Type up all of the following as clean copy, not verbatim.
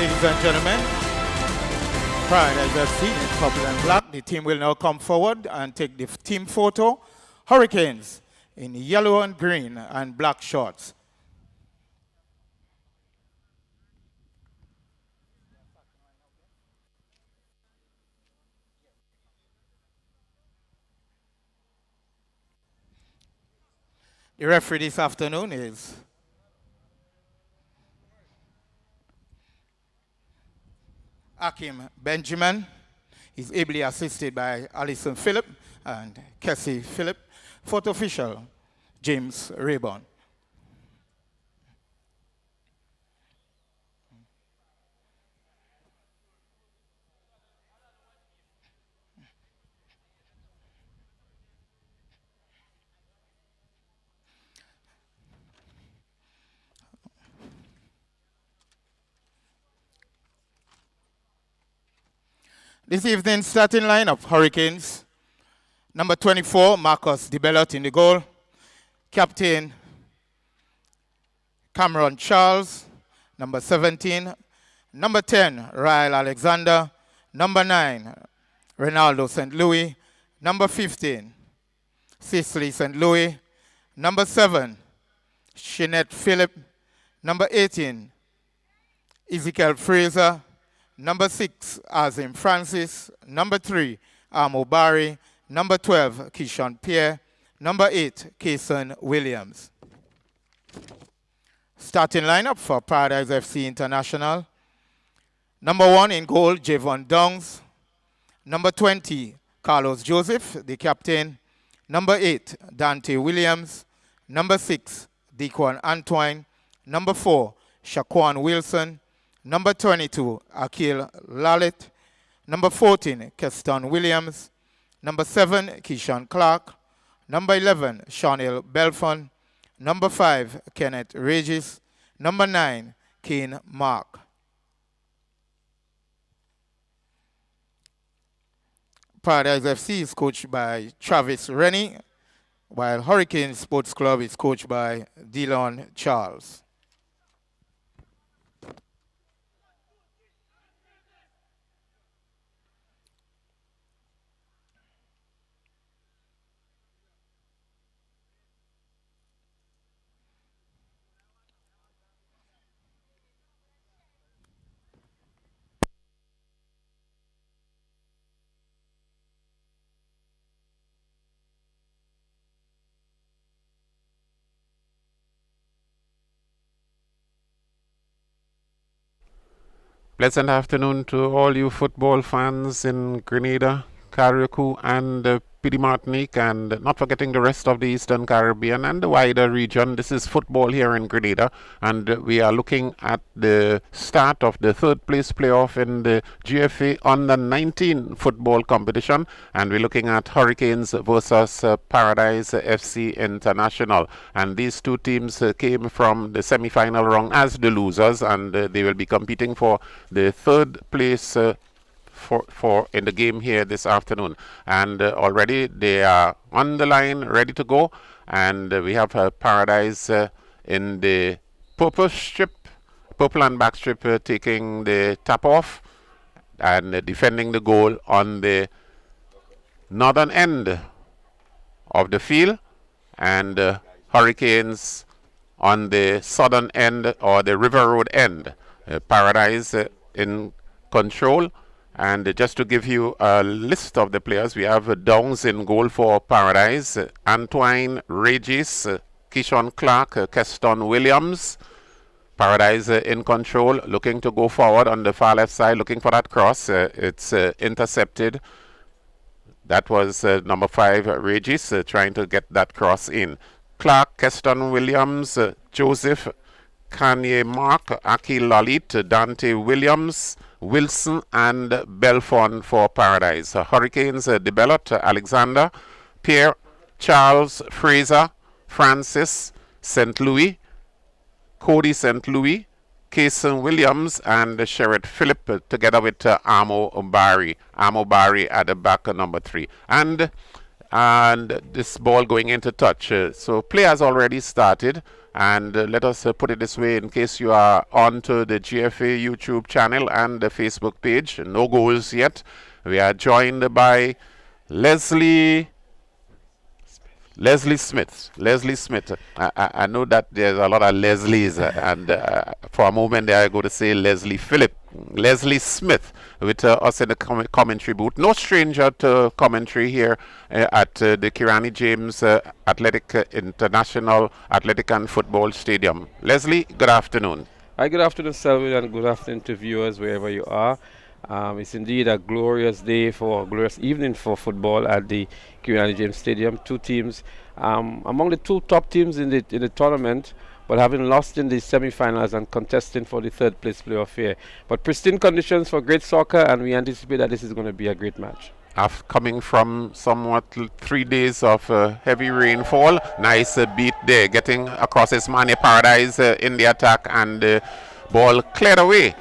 ladies and gentlemen. Pride, as I've seen in purple and black, the team will now come forward and take the team photo. Hurricanes in yellow and green and black shorts. The referee this afternoon is Akim Benjamin. He's ably assisted by Alison Phillip and Cassie Phillip. Photo official, James Rayburn. This evening's starting lineup, Hurricanes. Number 24, Marcus DeBellot in the goal. Captain, Cameron Charles. Number 17. Number 10, Ryle Alexander. Number 9, Ronaldo St. Louis. Number 15, Cicely St. Louis. Number 7, Shinette Phillip. Number 18, Ezekiel Fraser. Number 6, Azim Francis. Number 3, Amo Barry. Number 12, Keyshawn Pierre. Number 8, Kayson Williams. Starting lineup for Paradise FC International. Number 1 in goal, Javon Downs. Number 20, Carlos Joseph, the captain. Number 8, Dante Williams. Number 6, Dequan Antoine. Number 4, Shaquan Wilson. Number 22, Akil Lalit. Number 14, Keston Williams. Number 7, Keyshawn Clark. Number 11, Shawnil Belfon. Number 5, Kenneth Regis. Number 9, Kane Mark. Paradise FC is coached by Travis Rennie, while Hurricane Sports Club is coached by Dylan Charles. Pleasant afternoon to all you football fans in Grenada, Carriacou, and Pidi Martinique, and not forgetting the rest of the Eastern Caribbean and the wider region. This is football here in Grenada, and we are looking at the start of the third place playoff in the GFA Under 19 football competition, and we're looking at Hurricanes versus Paradise FC International. And these two teams came from the semi-final round as the losers, and they will be competing for the third place for in the game here this afternoon. And already they are on the line, ready to go. And we have Paradise in the purple and back strip, taking the tap off and defending the goal on the northern end of the field, and Hurricanes on the southern end or the River Road end. Paradise in control. And just to give you a list of the players, we have Downs in goal for Paradise, Antoine Regis, Keyshawn Clark, Keston Williams. Paradise in control, looking to go forward on the far left side, looking for that cross. It's intercepted. That was number 5, Regis, trying to get that cross in. Clark, Keston Williams, Joseph, Kanye Mark, Aki Lalit, Dante Williams, Wilson, and Belfon for Paradise. Hurricanes, DeBellot, Alexander, Pierre, Charles, Fraser, Francis, St. Louis, Cody St. Louis, Kayson Williams, and Sherrod Phillip, together with Amo Barry. Amo Barry at the back, number 3. And this ball going into touch. So play has already started. And let us put it this way, in case you are onto the GFA YouTube channel and the Facebook page, no goals yet. We are joined by Leslie Smith. Leslie Smith. I know that there's a lot of Leslies, and for a moment there I go to say Leslie Phillip. Leslie Smith with us in the commentary booth. No stranger to commentary here at the Kirani James Athletic International Athletic and Football Stadium. Leslie, good afternoon. Hi, good afternoon, Selwyn, and good afternoon to viewers wherever you are. It's indeed a glorious day a glorious evening for football at the Kirani James Stadium. Two teams among the two top teams in the tournament, but having lost in the semi-finals and contesting for the third place playoff here. But pristine conditions for great soccer, and we anticipate that this is going to be a great match. After coming from somewhat 3 days of heavy rainfall, nice beat there, getting across his man Paradise in the attack, and the ball cleared away.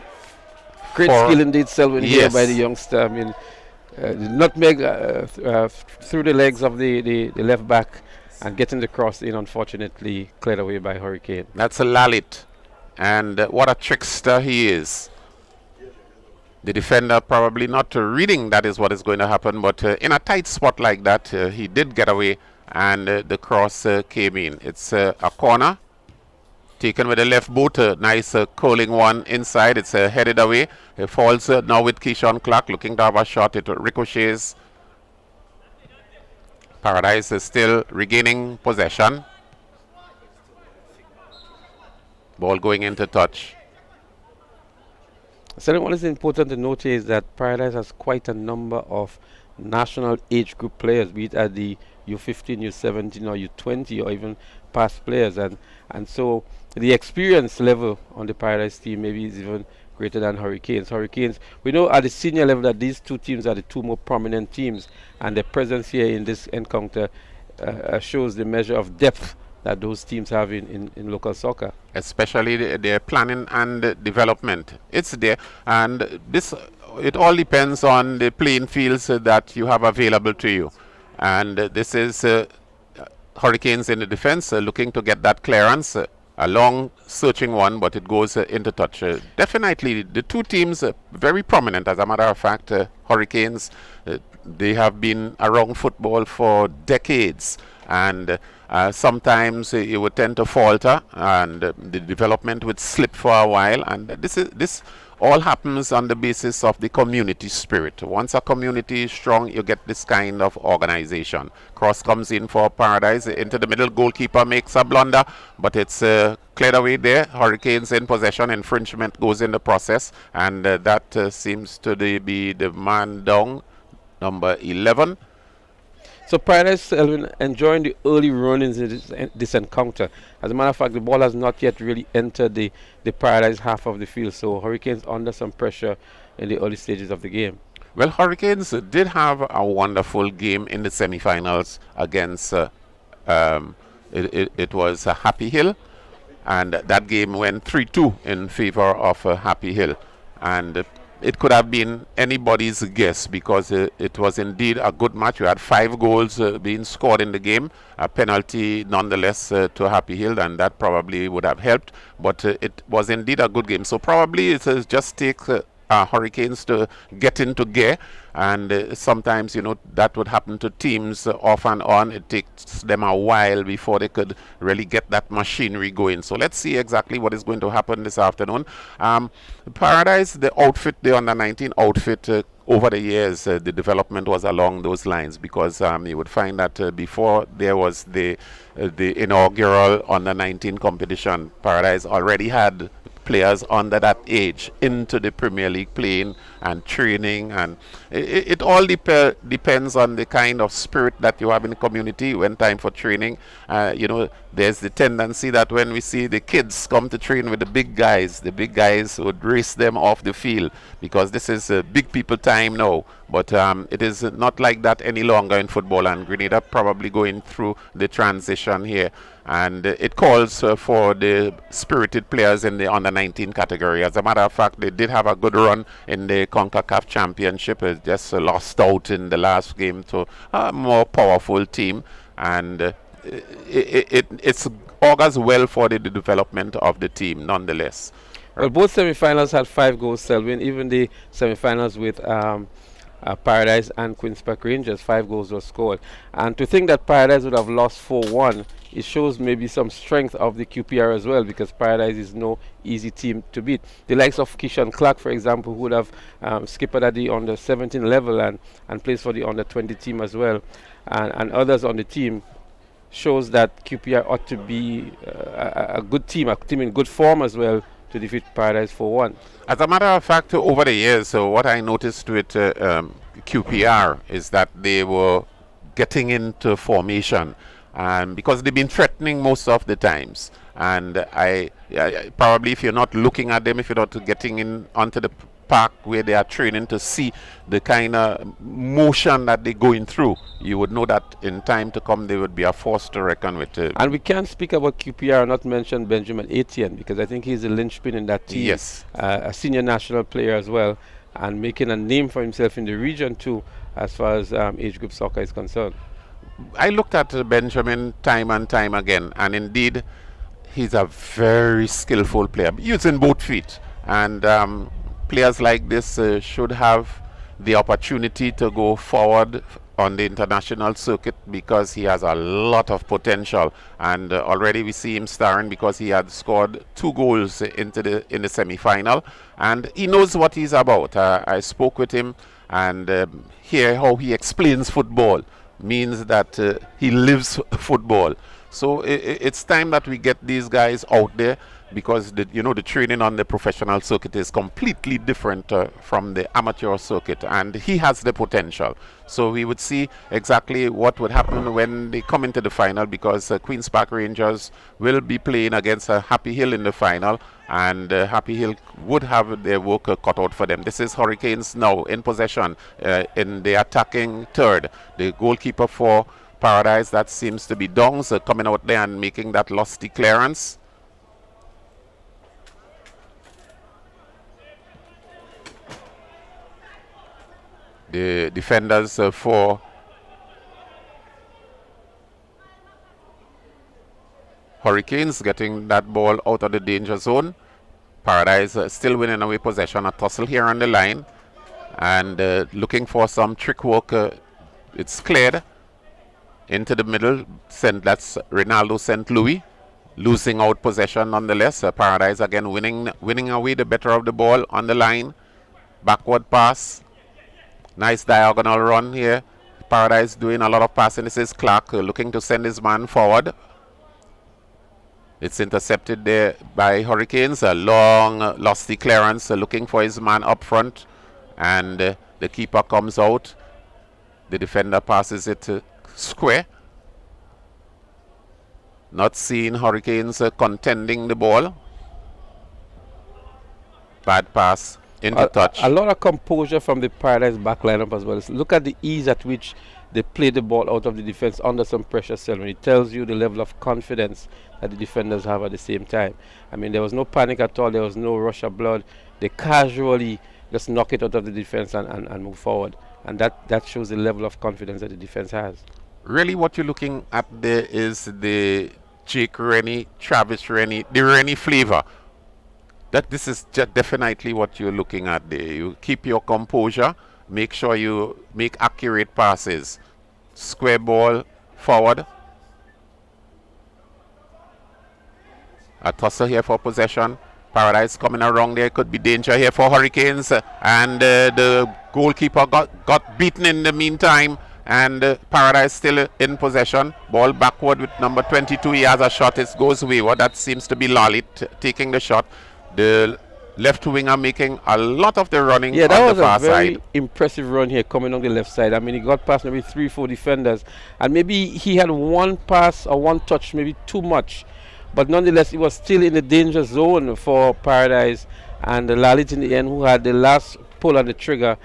Great skill indeed, Selwyn, here by the youngster. I mean, did not make through the legs of the left back, and getting the cross in, unfortunately, cleared away by Hurricane. That's a Lalit, and what a trickster he is. The defender probably not reading that is what is going to happen, but in a tight spot like that, he did get away, and the cross came in. It's a corner, taken with the left boot, nice curling one inside. It's headed away. It falls now with Keyshawn Clark, looking to have a shot. It ricochets. Paradise is still regaining possession. Ball going into touch. So what is important to note is that Paradise has quite a number of national age group players, be it at the U15, U17 or U20 or even past players, and so the experience level on the Paradise team maybe is even greater than Hurricanes. We know at the senior level that these two teams are the two more prominent teams, and their presence here in this encounter shows the measure of depth that those teams have in local soccer. Especially their planning and development. It's there, and it all depends on the playing fields that you have available to you. And this is Hurricanes in the defense looking to get that clearance. A long searching one, but it goes into touch. Definitely the two teams very prominent. As a matter of fact, Hurricanes, they have been around football for decades, and sometimes it would tend to falter, and the development would slip for a while, and this all happens on the basis of the community spirit. Once a community is strong, you get this kind of organization. Cross comes in for Paradise into the middle. Goalkeeper makes a blunder, but it's cleared away there. Hurricanes in possession. Infringement goes in the process, and that seems to be the man down, number 11. So Paradise enjoying the early run-ins in this encounter. As a matter of fact, the ball has not yet really entered the Paradise half of the field, so Hurricanes under some pressure in the early stages of the game. Well, Hurricanes did have a wonderful game in the semi-finals against it was Happy Hill, and that game went 3-2 in favor of Happy Hill, and it could have been anybody's guess, because it was indeed a good match. You had 5 goals being scored in the game, a penalty nonetheless to Happy Hill, and that probably would have helped, but it was indeed a good game. So probably it just takes Hurricanes to get into gear, and sometimes that would happen to teams off and on. It takes them a while before they could really get that machinery going. So let's see exactly what is going to happen this afternoon. Paradise, the outfit, the under-19 outfit, over the years the development was along those lines, because you would find that before there was the inaugural under-19 competition, Paradise already had players under that age into the Premier League playing and training, and it all depends on the kind of spirit that you have in the community when time for training. There's the tendency that when we see the kids come to train with the big guys would race them off the field, because this is big people time now. But it is not like that any longer in football, and Grenada probably going through the transition here, and it calls for the spirited players in the under-19 category. As a matter of fact, they did have a good run in the CONCACAF Championship. It just lost out in the last game to a more powerful team, and it's augurs well for the development of the team, nonetheless. Well, both semi-finals had 5 goals, Selwyn. Even the semi-finals with Paradise and Queen's Park Rangers, 5 goals were scored. And to think that Paradise would have lost 4-1, it shows maybe some strength of the QPR as well, because Paradise is no easy team to beat. The likes of Kishan Clark, for example, who would have skippered at the under 17 level and plays for the under 20 team as well, and others on the team, shows that QPR ought to be a good team, a team in good form as well, to defeat Paradise 4-1. As a matter of fact, over the years, so what I noticed with QPR is that they were getting into formation, because they've been threatening most of the times. And I probably, if you're not looking at them, if you're not getting in onto the park where they are training to see the kind of motion that they're going through, you would know that in time to come they would be a force to reckon with. And we can't speak about QPR and not mention Benjamin Etienne, because I think he's a linchpin in that team. Yes. A senior national player as well, and making a name for himself in the region too, as far as age group soccer is concerned. I looked at Benjamin time and time again, and indeed he's a very skillful player, using both feet. And players like this should have the opportunity to go forward on the international circuit, because he has a lot of potential, and already we see him starring because he had scored 2 goals in the semi-final, and he knows what he's about. I spoke with him, and hear how he explains football means that he lives football. So it's time that we get these guys out there, because the training on the professional circuit is completely different from the amateur circuit, and he has the potential. So we would see exactly what would happen when they come into the final, because Queen's Park Rangers will be playing against Happy Hill in the final, and Happy Hill would have their work cut out for them. This is Hurricanes now in possession in the attacking third. The goalkeeper for Paradise, that seems to be Dongs, coming out there and making that lusty clearance. The defenders for Hurricanes getting that ball out of the danger zone. Paradise still winning away possession. A tussle here on the line, and looking for some trick work. It's cleared into the middle. That's Ronaldo St. Louis losing out possession nonetheless. Paradise again winning away the better of the ball on the line. Backward pass. Nice diagonal run here. Paradise doing a lot of passing. This is Clark looking to send his man forward. It's intercepted there by Hurricanes. A long lusty clearance, looking for his man up front, and the keeper comes out. The defender passes it square. Not seeing Hurricanes contending the ball. Bad pass into touch. A lot of composure from the Paradise back lineup as well. Look at the ease at which they play the ball out of the defense under some pressure, Selwyn. It tells you the level of confidence that the defenders have at the same time. I mean, there was no panic at all. There was no rush of blood. They casually just knock it out of the defense and move forward. And that shows the level of confidence that the defense has. Really what you're looking at there is the Jake Rennie, Travis Rennie, the Rennie flavor. That this is definitely what you're looking at there. You keep your composure, make sure you make accurate passes. Square ball forward. A tussle here for possession. Paradise coming around there. Could be danger here for Hurricanes. And the goalkeeper got beaten in the meantime. And Paradise still in possession. Ball backward with number 22. He has a shot. It goes wayward. That seems to be Lally taking the shot. The left winger making a lot of the running on the far side. Yeah, that was a very impressive run here coming on the left side. I mean, he got past maybe 3-4 defenders. And maybe he had one pass or one touch, maybe too much. But nonetheless, he was still in the danger zone for Paradise. And Lalit in the end, who had the last pull on the trigger,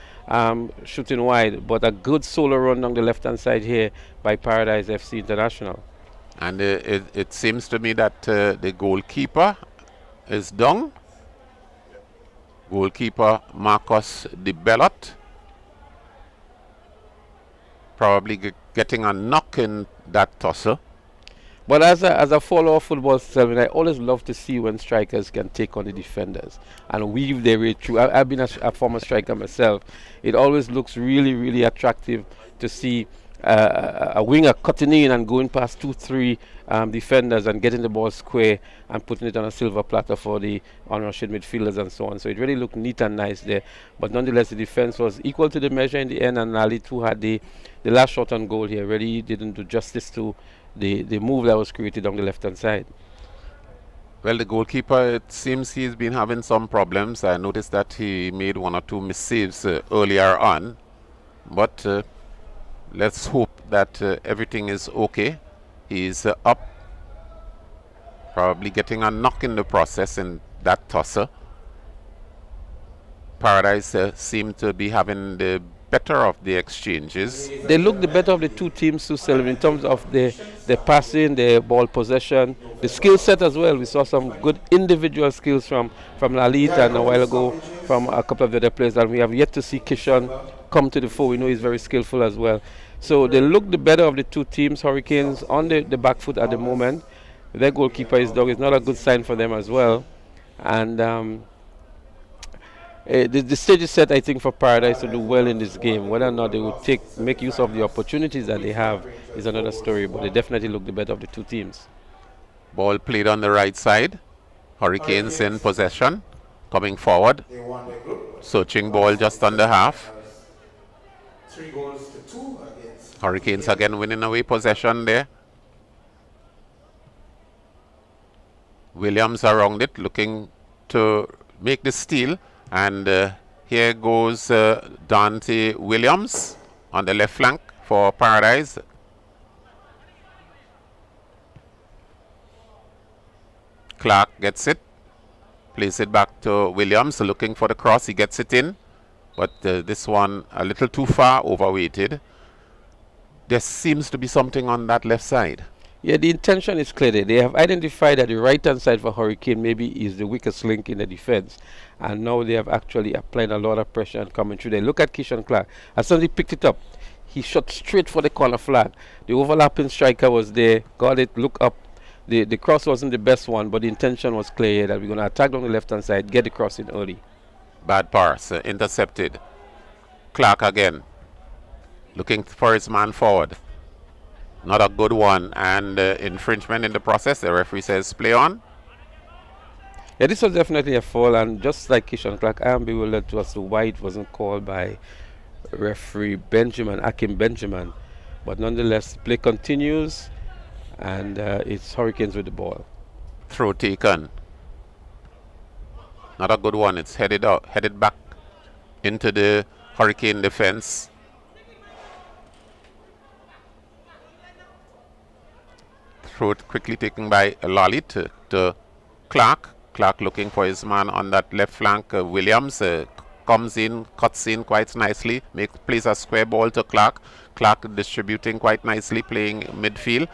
shooting wide. But a good solo run down the left-hand side here by Paradise FC International. And it seems to me that the goalkeeper is down. Goalkeeper Marcus de Bellot. Probably getting a knock in that tussle. But as a follower of football, Selvin, I always love to see when strikers can take on the defenders and weave their way through. I've been a former striker myself. It always looks really, really attractive to see a winger cutting in and going past 2-3 defenders and getting the ball square and putting it on a silver platter for the unrushed midfielders and so on. So it really looked neat and nice there. But nonetheless, the defense was equal to the measure in the end, and Lalit, who had the last shot on goal here, really didn't do justice to the move that was created on the left-hand side. Well, the goalkeeper, it seems he's been having some problems. I noticed that he made 1 or 2 missed saves earlier on. But let's hope that everything is okay. He's up, probably getting a knock in the process in that tosser. Paradise seem to be having the better of the exchanges. They look the better of the two teams to sell in terms of the passing, the ball possession, the skill set as well. We saw some good individual skills from Lalit and a while ago from a couple of the other players, and we have yet to see Kishan come to the fore. We know he's very skillful as well. So they look the better of the two teams. Hurricanes on the back foot at the moment. Their goalkeeper is dog. It's not a good sign for them as well. And the stage is set, I think, for Paradise to do well in this game. Whether or not they will make use of the opportunities that they have is another story, but they definitely look the better of the two teams. Ball played on the right side. Hurricanes in possession, coming forward. Searching ball just under half. 3-2 Hurricanes again winning away possession there. Williams around it, looking to make the steal. And here goes Dante Williams on the left flank for Paradise. Clark gets it, plays it back to Williams, looking for the cross. He gets it in, but this one a little too far, overweighted. There seems to be something on that left side. Yeah, the intention is clear. They have identified that the right-hand side for Hurricane maybe is the weakest link in the defense. And now they have actually applied a lot of pressure and coming through. They look at Kishan Clark. As soon as he picked it up, he shot straight for the corner flag. The overlapping striker was there, got it, look up. The cross wasn't the best one, but the intention was clear that we're going to attack on the left-hand side, get the cross in early. Bad pass, intercepted. Clark again, looking for his man forward. Not a good one, and infringement in the process. The referee says play on. Yeah, this was definitely a foul, and just like Kishan Clark, I am bewildered as to why it wasn't called by referee Akim Benjamin. But nonetheless, play continues, and it's Hurricanes with the ball. Throw taken. Not a good one. It's headed back into the Hurricane defense. Throw it quickly taken by Lalit to Clark. Clark looking for his man on that left flank. Williams comes in, cuts in quite nicely, plays a square ball to Clark. Clark distributing quite nicely, playing midfield.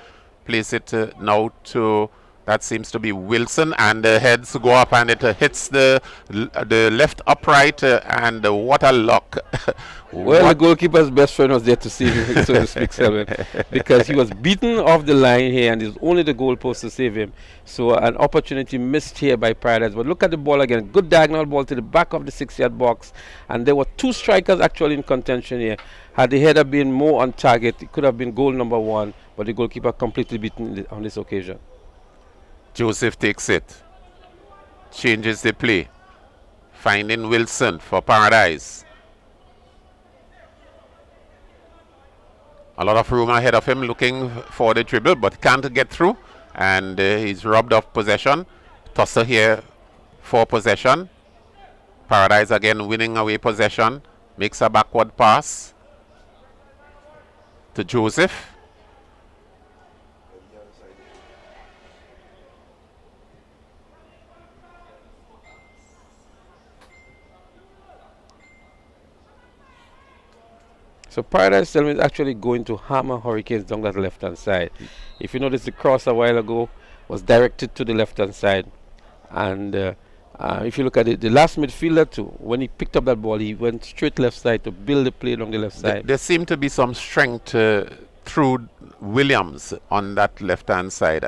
Plays it now to, that seems to be Wilson, and the heads go up and it hits the left upright, and what a luck. Well, the goalkeeper's best friend was there to save him, so to speak, Selwyn, because he was beaten off the line here, and it was only the goalpost to save him. So an opportunity missed here by Paradise. But look at the ball again. Good diagonal ball to the back of the 6-yard box, and there were two strikers actually in contention here. Had the header been more on target, it could have been goal number 1, but the goalkeeper completely beaten on this occasion. Joseph takes it, changes the play, finding Wilson for Paradise. A lot of room ahead of him, looking for the dribble, but can't get through, and he's robbed of possession. Tosser here for possession. Paradise again winning away possession, makes a backward pass to Joseph. So Paradise is actually going to hammer Hurricanes down that left-hand side. If you notice, the cross a while ago was directed to the left-hand side. And if you look at it, the last midfielder too, when he picked up that ball, he went straight left side to build the play along the left side. There seemed to be some strength through Williams on that left-hand side.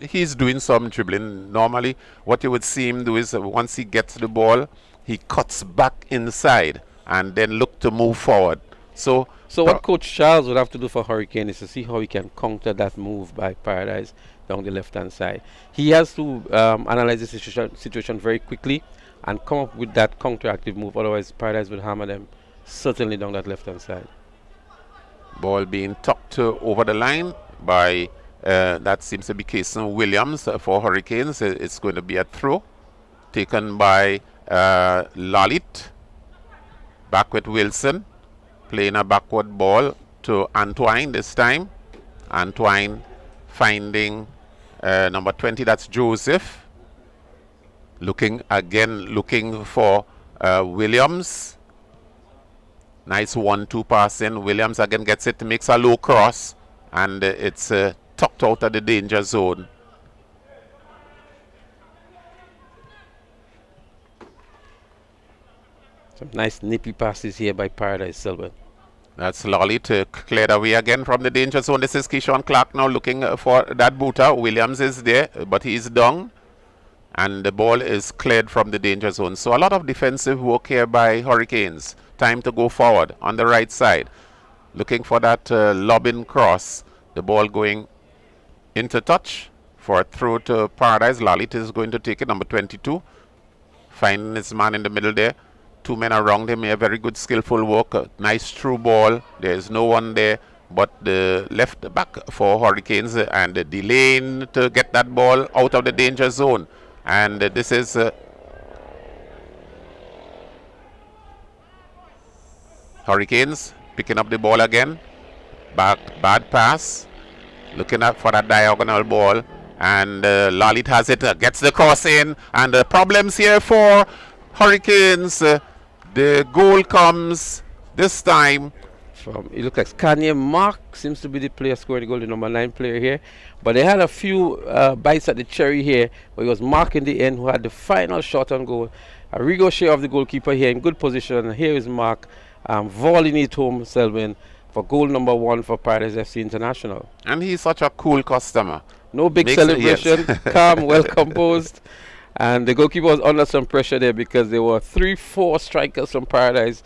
He's doing some dribbling. Normally, what you would see him do is once he gets the ball, he cuts back inside and then look to move forward. So what Coach Charles would have to do for Hurricane is to see how he can counter that move by Paradise down the left-hand side. He has to analyze the situation very quickly and come up with that counteractive move. Otherwise, Paradise will hammer them certainly down that left-hand side. Ball being tucked over the line by, that seems to be Kason Williams for Hurricanes. It's going to be a throw taken by Lalit. Back with Wilson. Playing a backward ball to Antoine this time. Antoine finding number 20, that's Joseph. Looking for Williams. Nice 1-2 pass in. Williams again gets it, makes a low cross, and it's tucked out of the danger zone. Some nice nippy passes here by Paradise, Selwyn. That's Lolly to clear away again from the danger zone. This is Keyshawn Clark now looking for that booter. Williams is there, but he's down. And the ball is cleared from the danger zone. So a lot of defensive work here by Hurricanes. Time to go forward on the right side. Looking for that lobbing cross. The ball going into touch for a throw to Paradise. Lalit is going to take it, number 22. Finding his man in the middle there. Two men around him here, very good skillful work. Nice through ball. There's no one there but the left back for Hurricanes, and delaying to get that ball out of the danger zone. And this is Hurricanes picking up the ball again. Bad pass. Looking up for that diagonal ball. And Lalit has it, gets the cross in. And problems here for Hurricanes. The goal comes this time. It looks like Kanye Mark seems to be the player scoring the goal, the number 9 player here. But they had a few bites at the cherry here, where it was Mark in the end who had the final shot on goal. A ricochet of the goalkeeper here in good position. Here is Mark volleying it home, Selwyn, for goal number 1 for Paradise FC International. And he's such a cool customer. No big celebration, calm, well composed. And the goalkeeper was under some pressure there because there were 3-4 strikers from Paradise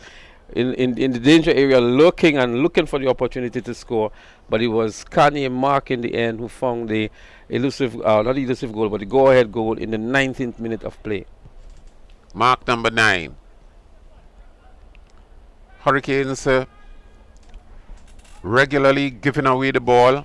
in the danger area looking for the opportunity to score. But it was Kanye Mark in the end who found the elusive, not elusive goal, but the go-ahead goal in the 19th minute of play. Mark number 9. Hurricanes regularly giving away the ball.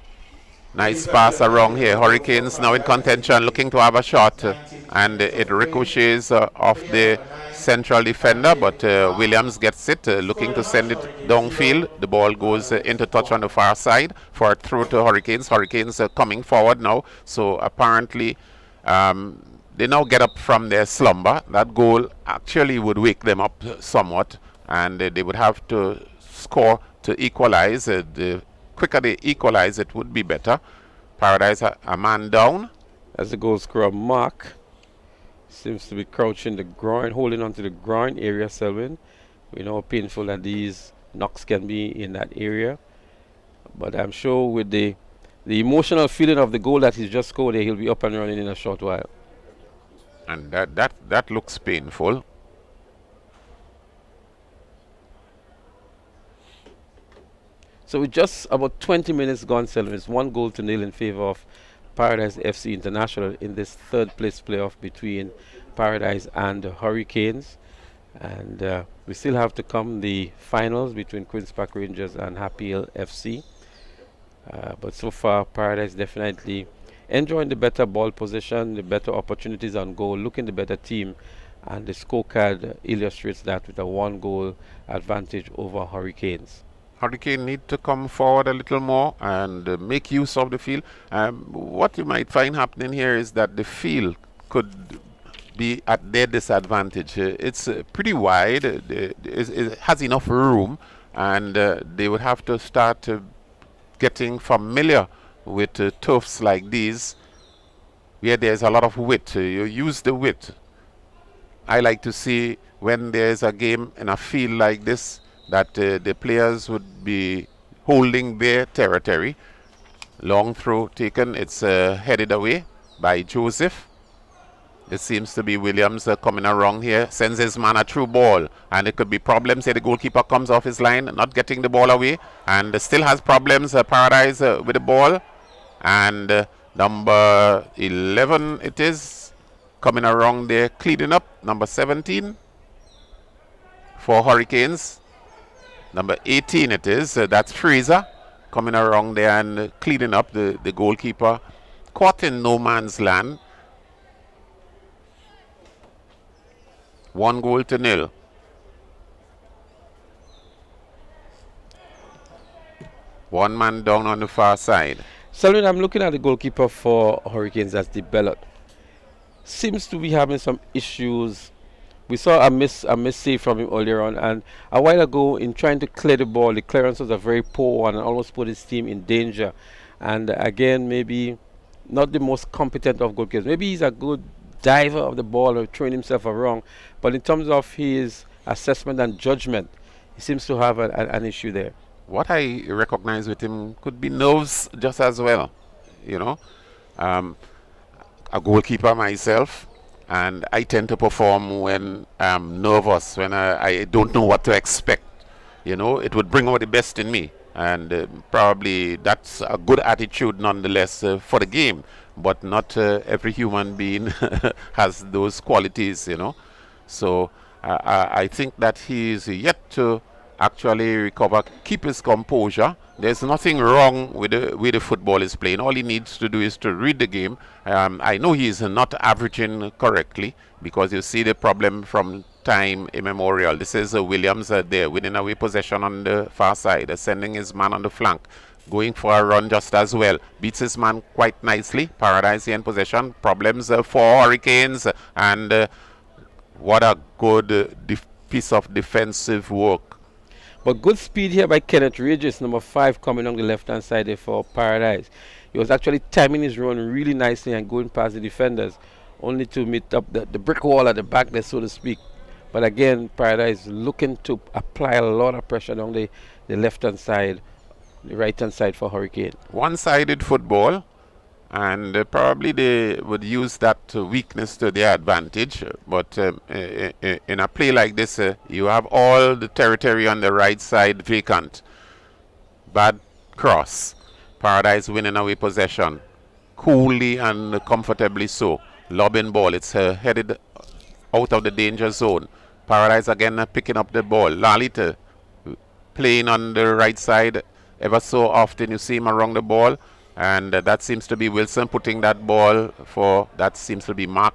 Nice pass around here. Hurricanes now in contention, looking to have a shot, and it ricochets off the central defender, but Williams gets it, looking to send it downfield. The ball goes into touch on the far side for a throw to Hurricanes. Hurricanes coming forward now, so apparently they now get up from their slumber. That goal actually would wake them up somewhat, and they would have to score to equalize. The quicker they equalize, it would be better. Paradise a man down. As the goal scorer Mark seems to be crouching the groin, holding onto the groin area, Selwyn. We know how painful that these knocks can be in that area. But I'm sure with the emotional feeling of the goal that he's just scored, he'll be up and running in a short while. And that looks painful. So with just about 20 minutes gone, Selwyn, it's 1-0 in favor of Paradise FC International in this third place playoff between Paradise and the Hurricanes. And we still have to come the finals between Queen's Park Rangers and Happy Hill FC. But so far, Paradise definitely enjoying the better ball position, the better opportunities on goal, looking the better team. And the scorecard illustrates that with a 1-goal advantage over Hurricanes. Hurricane need to come forward a little more and make use of the field. What you might find happening here is that the field could be at their disadvantage. It's pretty wide. It has enough room, and they would have to start getting familiar with turfs like these, where there's a lot of width. You use the width. I like to see when there's a game in a field like this, that the players would be holding their territory Long throw taken. It's headed away by Joseph. It seems to be Williams coming around here. Sends his man a through ball. And it could be problems here. The goalkeeper comes off his line, not getting the ball away. And still has problems, Paradise, with the ball. And number 11 it is. Coming around there, cleaning up. Number 17 for Hurricanes. Number 18 it is. That's Fraser. Coming around there and cleaning up. The goalkeeper caught in no man's land. 1-0. One man down on the far side. Selwyn, I'm looking at the goalkeeper for Hurricanes that's developed. Seems to be having some issues. We saw a miss save from him earlier on, and a while ago in trying to clear the ball, the clearance was a very poor one and almost put his team in danger. And again, maybe not the most competent of goalkeepers. Maybe he's a good diver of the ball or throwing himself around, but in terms of his assessment and judgment, he seems to have an issue there. What I recognize with him could be nerves just as well. You know, a goalkeeper myself, and I tend to perform when I'm nervous, when I don't know what to expect. You know, it would bring out the best in me, and probably that's a good attitude nonetheless for the game. But not every human being has those qualities, you know. So I think that he is yet to actually recover, keep his composure. There's nothing wrong with the way the football is playing. All he needs to do is to read the game. I know he is not averaging correctly, because you see the problem from time immemorial. This is Williams there, winning away possession on the far side, sending his man on the flank. Going for a run just as well. Beats his man quite nicely. Paradise here in possession. Problems for Hurricanes. And what a good piece of defensive work. But good speed here by Kenneth Regis, number 5, coming on the left-hand side there for Paradise. He was actually timing his run really nicely and going past the defenders, only to meet up the brick wall at the back there, so to speak. But again, Paradise looking to apply a lot of pressure on the left-hand side, the right-hand side for Hurricane. One-sided football, and probably they would use that weakness to their advantage. But in a play like this, you have all the territory on the right side vacant. Bad cross. Paradise winning away possession. Coolly and comfortably so. Lobbing ball. It's headed out of the danger zone. Paradise again picking up the ball. Lalita playing on the right side. Ever so often you see him around the ball, and that seems to be Wilson putting that ball for, that seems to be Mark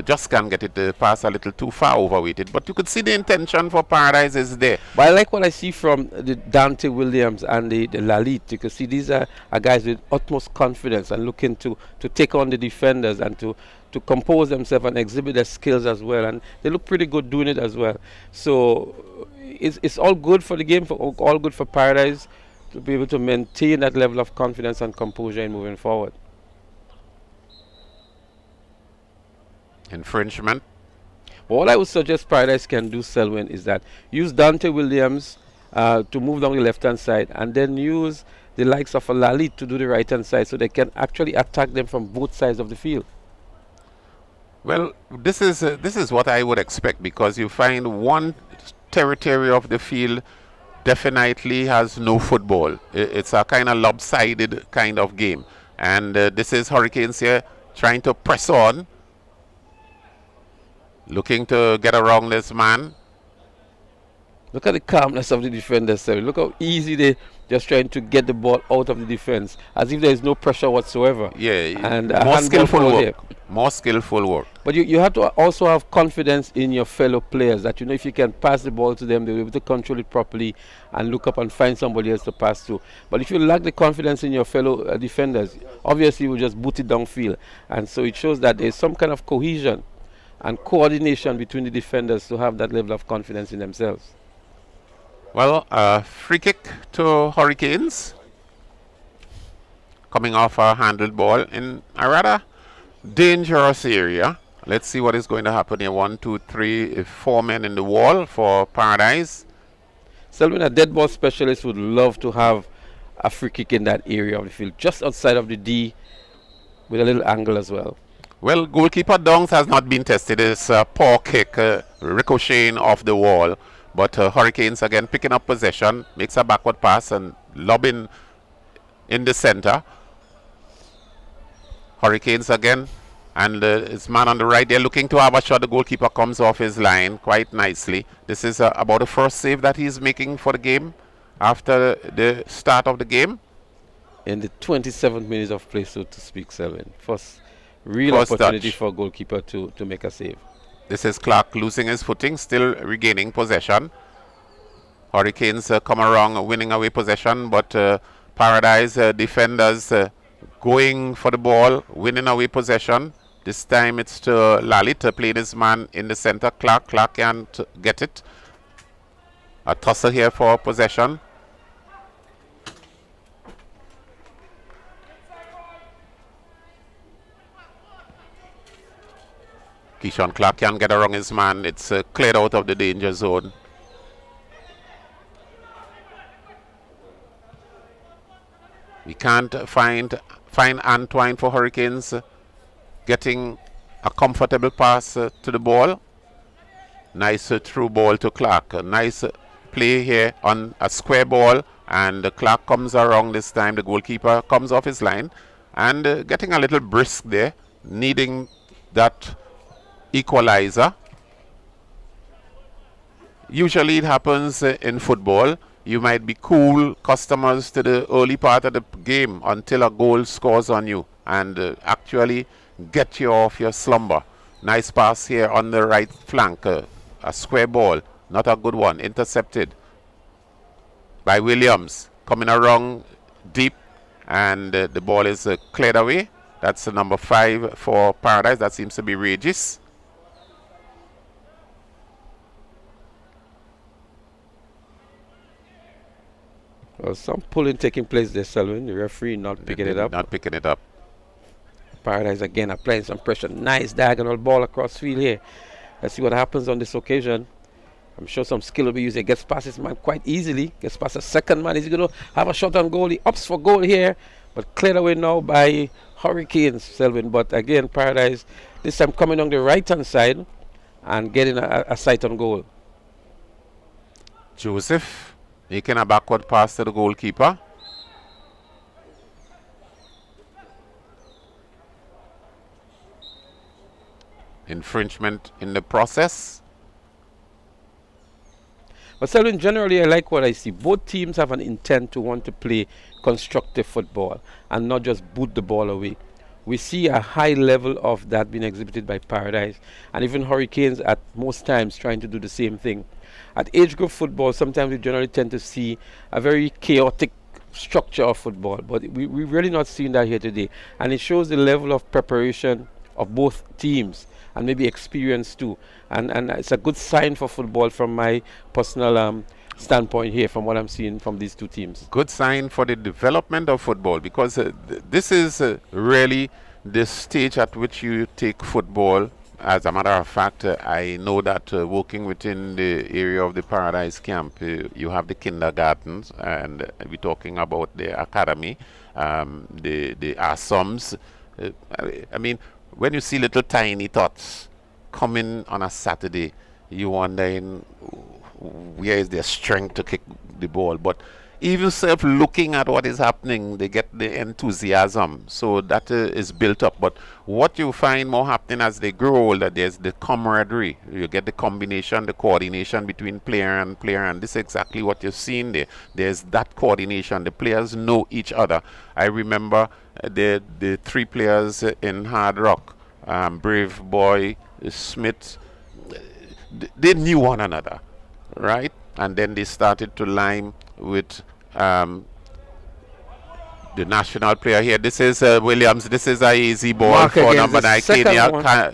just can't get it pass a little too far overweighted, but you could see the intention for Paradise is there. But I like what I see from the Dante Williams and the Lalit. You can see these are guys with utmost confidence and looking to take on the defenders and to compose themselves and exhibit their skills as well, and they look pretty good doing it as well. So it's all good for the game, all good for Paradise to be able to maintain that level of confidence and composure in moving forward. Infringement. What I would suggest Paradise can do, Selwyn, is that use Dante Williams to move down the left-hand side, and then use the likes of a Lalit to do the right-hand side, so they can actually attack them from both sides of the field. Well, this is what I would expect, because you find one territory of the field definitely has no football. It's a kind of lopsided kind of game, and this is Hurricanes here trying to press on, looking to get around this man. Look at the calmness of the defenders, sir. Look how easy they just trying to get the ball out of the defense, as if there is no pressure whatsoever. Yeah, and more skillful work. More skillful work. But you have to also have confidence in your fellow players, that you know if you can pass the ball to them, they'll be able to control it properly and look up and find somebody else to pass to. But if you lack the confidence in your fellow defenders, obviously you will just boot it downfield. And so it shows that there's some kind of cohesion and coordination between the defenders to have that level of confidence in themselves. Well, free kick to Hurricanes, coming off a handled ball in a rather dangerous area. Let's see what is going to happen here. 1, 2, 3, 4 men in the wall for Paradise. Selwyn, a dead ball specialist would love to have a free kick in that area of the field, just outside of the D, with a little angle as well. Well, goalkeeper Dongs has not been tested. It's a poor kick, ricocheting off the wall. But Hurricanes again picking up possession, makes a backward pass and lobbing in the center. Hurricanes again, and his man on the right there looking to have a shot. The goalkeeper comes off his line quite nicely. This is about the first save that he's making for the game after the start of the game. In the 27th minute of play, so to speak, Selwyn. First real opportunity for a goalkeeper to make a save. This is Clark losing his footing, still regaining possession. Hurricanes come around winning away possession, but Paradise defenders going for the ball, winning away possession. This time it's to Lalit playing his man in the center. Clark can't get it. A tussle here for possession. Keyshawn Clark can't get around his man. It's cleared out of the danger zone. We can't find Antoine for Hurricanes getting a comfortable pass to the ball. Nice through ball to Clark. A nice play here on a square ball, and Clark comes around this time. The goalkeeper comes off his line and getting a little brisk there, needing that equalizer. Usually it happens in football. You might be cool customers to the early part of the game until a goal scores on you and actually get you off your slumber. Nice pass here on the right flank. A square ball, not a good one. Intercepted by Williams. Coming around deep, and the ball is cleared away. That's number 5 for Paradise. That seems to be Regis. Well, some pulling taking place there, Selwyn. The referee not picking it up. Not picking it up. Paradise again applying some pressure. Nice diagonal ball across field here. Let's see what happens on this occasion. I'm sure some skill will be used. He gets past his man quite easily. Gets past a second man. He's going to have a shot on goal. He ups for goal here, but cleared away now by Hurricanes, Selwyn. But again, Paradise this time coming on the right-hand side and getting a sight on goal. Joseph making a backward pass to the goalkeeper. Infringement in the process. But Selwyn, generally I like what I see. Both teams have an intent to want to play constructive football and not just boot the ball away. We see a high level of that being exhibited by Paradise, and even Hurricanes at most times trying to do the same thing. At age group football, sometimes we generally tend to see a very chaotic structure of football, but we're really not seeing that here today. And it shows the level of preparation of both teams and maybe experience too. And it's a good sign for football from my personal standpoint here, from what I'm seeing from these two teams. Good sign for the development of football, because this is really the stage at which you take football. As a matter of fact, I know that working within the area of the Paradise camp, you have the kindergartens, and we're talking about the academy, the ASOMs. I mean, when you see little tiny tots coming on a Saturday, you wondering where is their strength to kick the ball. But even self looking at what is happening, they get the enthusiasm, so that is built up. But what you find more happening as they grow older, there's the camaraderie. You get the combination, the coordination between player, and this is exactly what you're seeing there. There's that coordination. The players know each other. I remember the 3 players in Hard Rock, Brave Boy, Smith, they knew one another, right? And then they started to line with the national player here. This is Williams. This is a easy ball Mark for number 9.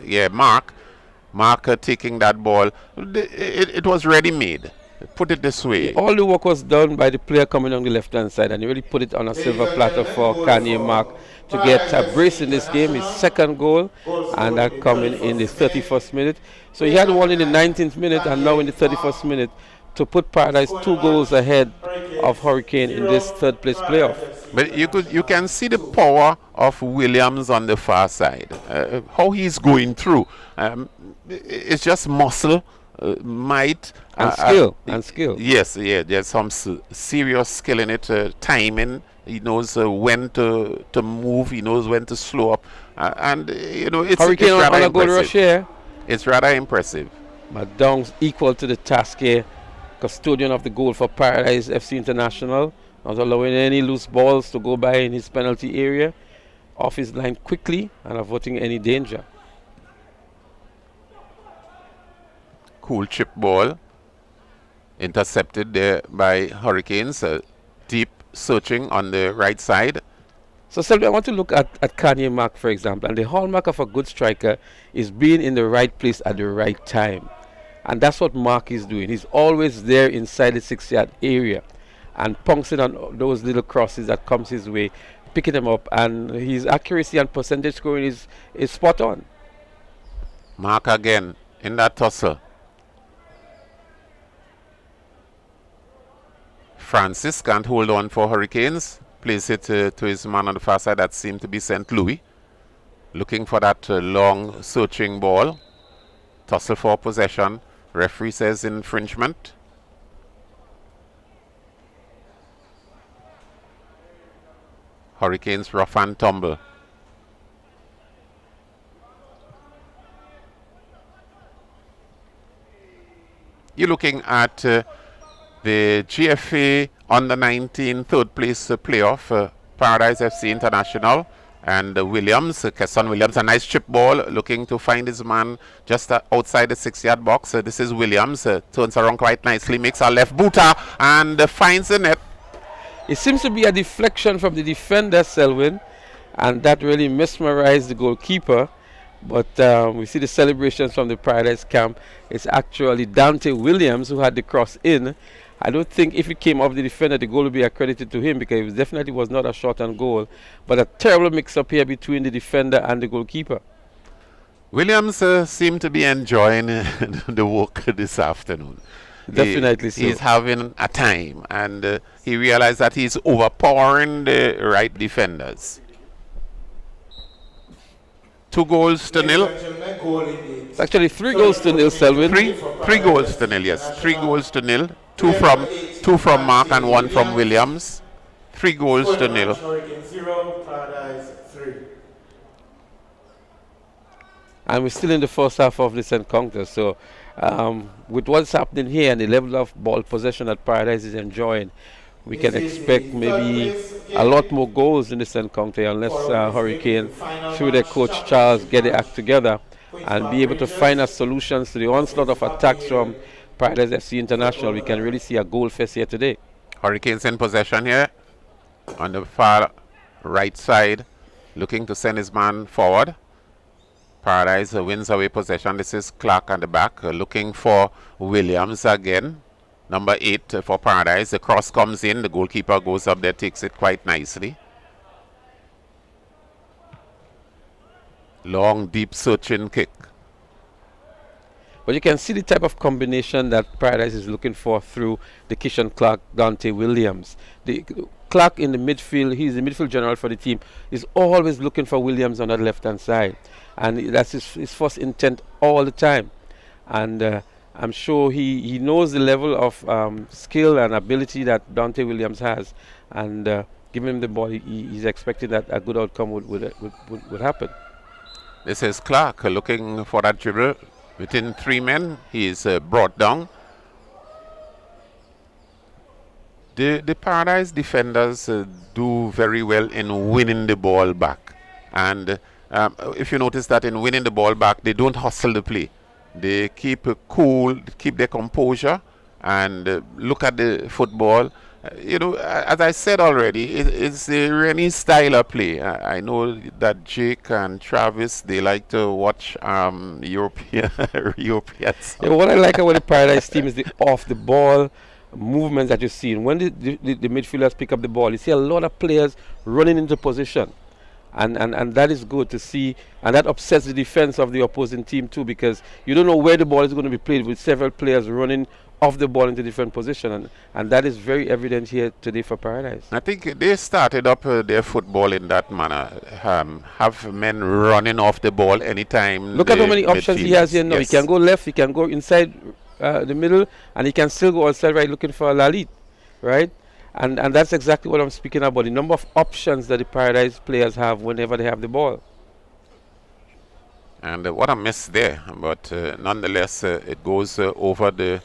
Yeah, Mark taking that ball. It was ready made. Put it this way. All the work was done by the player coming on the left-hand side, and he really put it on a silver platter for Kanye Mark to get a brace in this game, his second goal, and that coming in the 31st minute. So he had one in the 19th minute, and now in the 31st minute, to put Paradise 2 goals ahead of Hurricane in this third place playoff. But you can see the power of Williams on the far side. How he's going through. It's just muscle, might, and skill. Yes, yeah. There's some serious skill in it. Timing. He knows when to move. He knows when to slow up. And it's Hurricane it's rather on a goal impressive. rush here. It's rather impressive. But Dong's equal to the task here. Custodian of the goal for Paradise FC International. Not allowing any loose balls to go by in his penalty area. Off his line quickly and averting any danger. Cool chip ball. Intercepted there by Hurricanes. Deep searching on the right side. So, Selby, I want to look at Kanye Mark, for example. And the hallmark of a good striker is being in the right place at the right time. And that's what Mark is doing. He's always there inside the 6-yard area and pouncing on those little crosses that comes his way, picking them up. And his accuracy and percentage scoring is spot on. Mark again in that tussle. Francis can't hold on for Hurricanes. Plays it to his man on the far side. That seemed to be St. Louis. Looking for that long searching ball. Tussle for possession. Referee says infringement. Hurricanes rough and tumble. You're looking at the GFA Under 19 third place playoff, Paradise FC International and Williams, Kesson Williams, a nice chip ball, looking to find his man just outside the 6-yard box. This is Williams, turns around quite nicely, makes a left booter and finds the net. It seems to be a deflection from the defender, Selwyn, and that really mesmerized the goalkeeper. But we see the celebrations from the Paradise camp. It's actually Dante Williams who had the cross in. I don't think if it came off the defender, the goal would be accredited to him, because it definitely was not a shot on goal. But a terrible mix-up here between the defender and the goalkeeper. Williams seemed to be enjoying the work this afternoon. Definitely so. He's having a time, and he realized that he's overpowering the right defenders. 2 goals to nil. It's actually 3 goals to nil, Selwyn. Three goals to nil, yes. 3 goals to nil. Two from Mark and 1 from Williams. 3 goals to nil. And we're still in the first half of this encounter. So with what's happening here and the level of ball possession that Paradise is enjoying, we can expect maybe a lot more goals in this encounter unless Hurricane, through their coach Charles, get the act together and be able to find us solutions to the onslaught of attacks from Paradise FC International. We can really see a goal fest here today. Hurricanes in possession here on the far right side, looking to send his man forward. Paradise wins away possession. This is Clark at the back, looking for Williams again. Number 8 for Paradise. The cross comes in. The goalkeeper goes up there, takes it quite nicely. Long, deep searching kick. But you can see the type of combination that Paradise is looking for through the Kishan Clark, Dante Williams. The Clark in the midfield, he's the midfield general for the team, is always looking for Williams on that left-hand side. And that's his first intent all the time. And I'm sure he knows the level of skill and ability that Dante Williams has. And giving him the ball, he's expecting that a good outcome would happen. This is Clark looking for that dribble. Within 3 men, he is brought down. The Paradise defenders do very well in winning the ball back. And if you notice that in winning the ball back, they don't hustle the play. They keep cool, keep their composure, and look at the football. As I said already, it's a really style of play. I know that Jake and Travis, they like to watch European. Yeah, what I like about the Paradise team is the off-the-ball movements that you see. And when the midfielders pick up the ball, you see a lot of players running into position. And that is good to see, and that upsets the defense of the opposing team too, because you don't know where the ball is going to be played with several players running off the ball into different position, and that is very evident here today for Paradise. I think they started up their football in that manner. Have men running off the ball anytime. Look at how many options he has here now. Yes. He can go left, he can go inside the middle, and he can still go outside right looking for a Lalit, right? And that's exactly what I'm speaking about, the number of options that the Paradise players have whenever they have the ball. And what a miss there, but nonetheless, it goes over the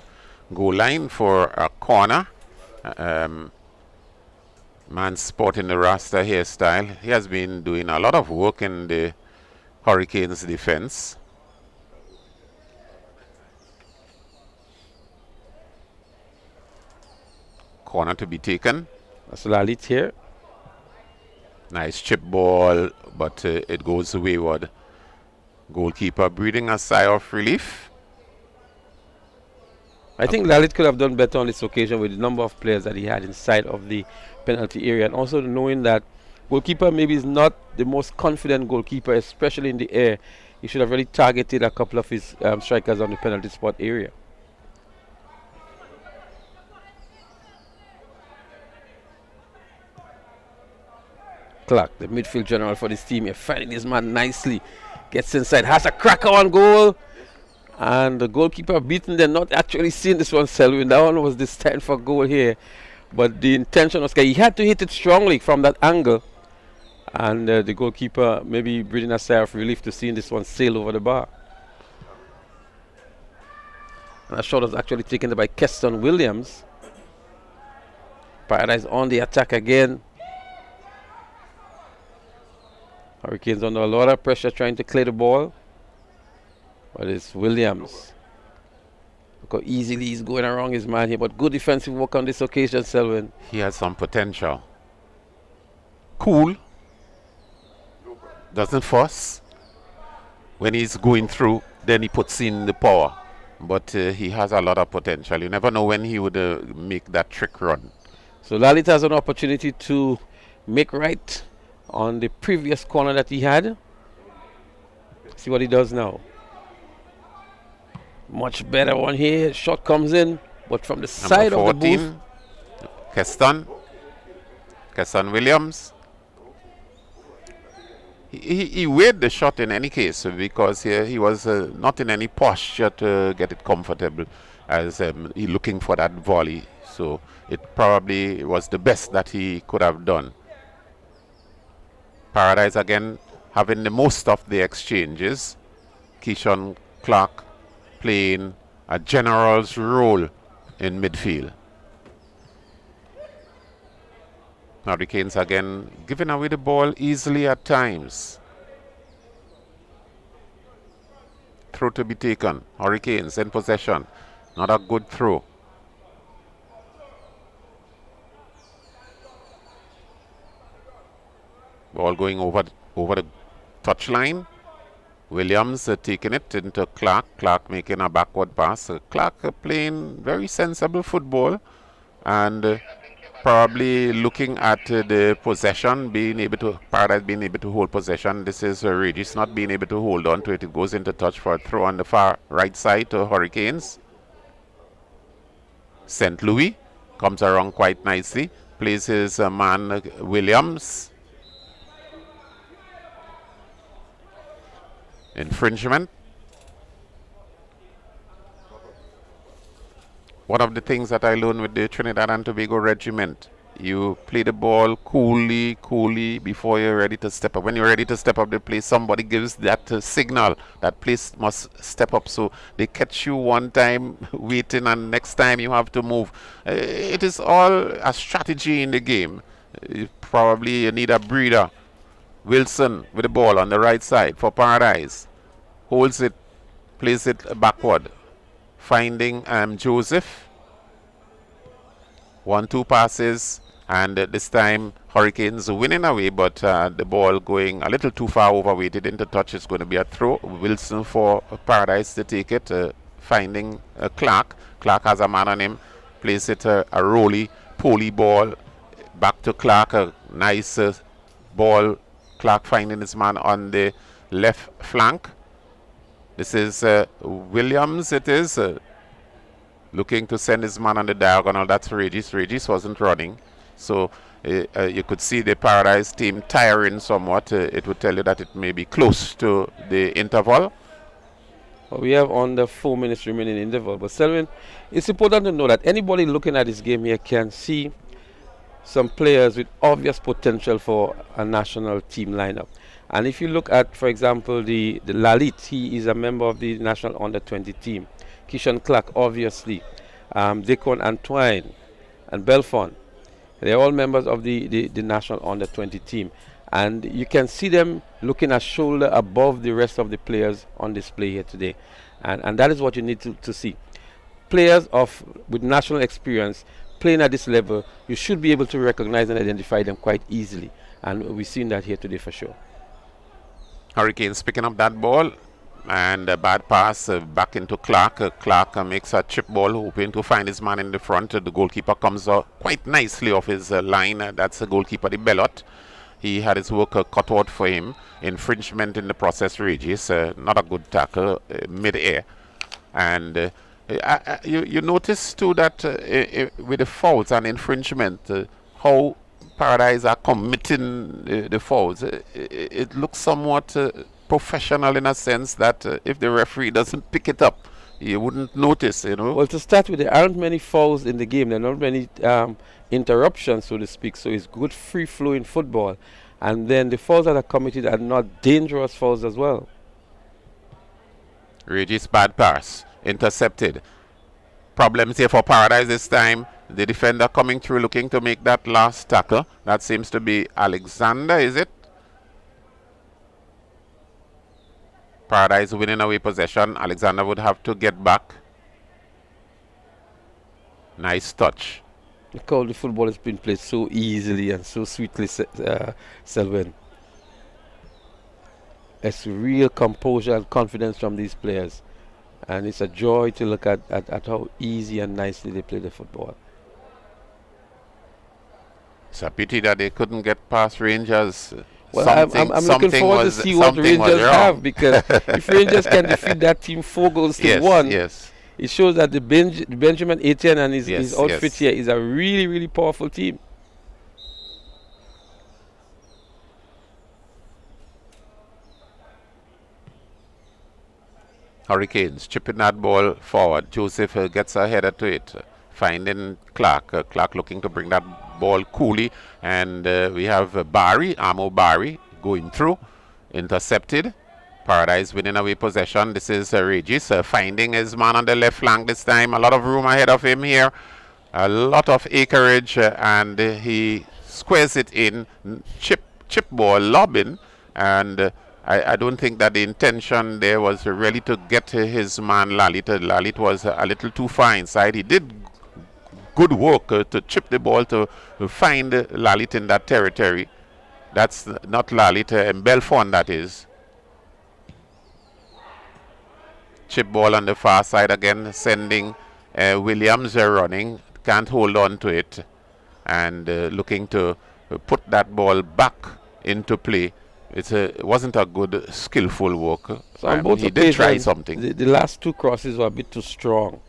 goal line for a corner. Man sporting the Rasta hairstyle. He has been doing a lot of work in the Hurricanes defense. Corner to be taken. That's Lalit here. Nice chip ball, but it goes wayward. Goalkeeper breathing a sigh of relief. I think Lalit could have done better on this occasion with the number of players that he had inside of the penalty area, and also knowing that goalkeeper maybe is not the most confident goalkeeper, especially in the air. He should have really targeted a couple of his strikers on the penalty spot area. Clark, the midfield general for this team, here, finding his man nicely. Gets inside, has a cracker on goal. And the goalkeeper beaten. They're not actually seeing this one, Selwyn. That one was destined for goal here. But the intention was, he had to hit it strongly from that angle. And the goalkeeper maybe breathing a sigh of relief to seeing this one sail over the bar. And that shot was actually taken by Keston Williams. Paradise on the attack again. Hurricanes under a lot of pressure trying to clear the ball. But it's Williams. Look how easily he's going around his man here. But good defensive work on this occasion, Selwyn. He has some potential. Cool. Doesn't fuss. When he's going through, then he puts in the power. But he has a lot of potential. You never know when he would make that trick run. So Lalit has an opportunity to make right on the previous corner that he had. See what he does now. Much better one here. Shot comes in, but from the side of the booth. Keston Williams. He weighed the shot in any case because he was not in any posture to get it comfortable as he looking for that volley. So it probably was the best that he could have done. Paradise again having the most of the exchanges. Keyshawn Clark playing a general's role in midfield. Hurricanes again giving away the ball easily at times. Throw to be taken. Hurricanes in possession. Not a good throw. Ball going over the touchline. Williams taking it into Clark. Clark making a backward pass. Clark playing very sensible football and probably looking at the possession, Paradise being able to hold possession. This is Regis not being able to hold on to it. It goes into touch for a throw on the far right side to Hurricanes. St. Louis comes around quite nicely. Plays his man Williams. Infringement. One of the things that I learned with the Trinidad and Tobago regiment, you play the ball coolly before you're ready to step up. When you're ready to step up the play, somebody gives that signal that place must step up. So they catch you one time waiting and next time you have to move. It is all a strategy in the game. Probably you need a breather. Wilson with the ball on the right side for Paradise. Holds it, plays it backward. Finding Joseph. 1-2 passes, and this time Hurricanes winning away, but the ball going a little too far overweighted into touch. It's going to be a throw. Wilson for Paradise to take it. Finding Clark. Clark has a man on him. Plays it a roly-poly ball. Back to Clark. A nice ball. Clark finding his man on the left flank. This is Williams, it is. looking to send his man on the diagonal. That's Regis. Regis wasn't running. So you could see the Paradise team tiring somewhat. It would tell you that it may be close to the interval. Well, we have under 4 minutes remaining in interval. But Selwyn, it's important to know that anybody looking at this game here can see some players with obvious potential for a national team lineup. And if you look at, for example, the Lalit, he is a member of the national under-20 team. Kishan Clark, obviously. Deacon Antoine and Belfon. They're all members of the national under-20 team. And you can see them looking a shoulder above the rest of the players on display here today. And that is what you need to see. Players with national experience playing at this level, you should be able to recognize and identify them quite easily. And we've seen that here today for sure. Hurricanes picking up that ball. And a bad pass back into Clark. Clark makes a chip ball, hoping to find his man in the front. The goalkeeper comes quite nicely off his line. That's the goalkeeper, the Bellot. He had his work cut out for him. Infringement in the process, Regis. Not a good tackle mid-air. And you notice too that with the fouls and infringement, how Paradise are committing the fouls. It looks somewhat professional in a sense that if the referee doesn't pick it up, you wouldn't notice, you know. Well, to start with, there aren't many fouls in the game. There are not many interruptions, so to speak. So it's good free-flowing football. And then the fouls that are committed are not dangerous fouls as well. Regis bad pass. Intercepted. Problems here for Paradise this time. The defender coming through looking to make that last tackle. That seems to be Alexander, is it? Paradise winning away possession. Alexander would have to get back. Nice touch. Look how the football has been played so easily and so sweetly, Selwyn. It's real composure and confidence from these players. And it's a joy to look at how easy and nicely they play the football. It's a pity that they couldn't get past Rangers. Well, I'm looking forward to see what Rangers have, because if Rangers can defeat that team 4 goals to 1, it shows that the Benjamin Etienne and his outfit here is a really, really powerful team. Hurricanes chipping that ball forward. Joseph gets a header to it, finding Clark. Clark looking to bring that ball coolly, and we have Barry, Amo Barry, going through, intercepted. Paradise winning away possession. This is Regis finding his man on the left flank this time. A lot of room ahead of him here, a lot of acreage, and he squares it in. Chip ball lobbing, and I don't think that the intention there was really to get his man Lalit. Lalit was a little too far inside. He did good work to chip the ball to find Lalit in that territory. That's not Lalit, Belfon that is. Chip ball on the far side again, sending Williams running. Can't hold on to it. And looking to put that ball back into play. It wasn't a good, skillful work. So he did try something. The last 2 crosses were a bit too strong,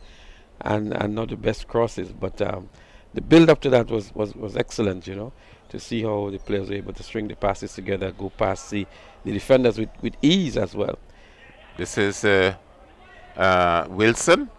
and not the best crosses. But the build-up to that was excellent, you know, to see how the players were able to string the passes together, go past the defenders with ease as well. This is Wilson.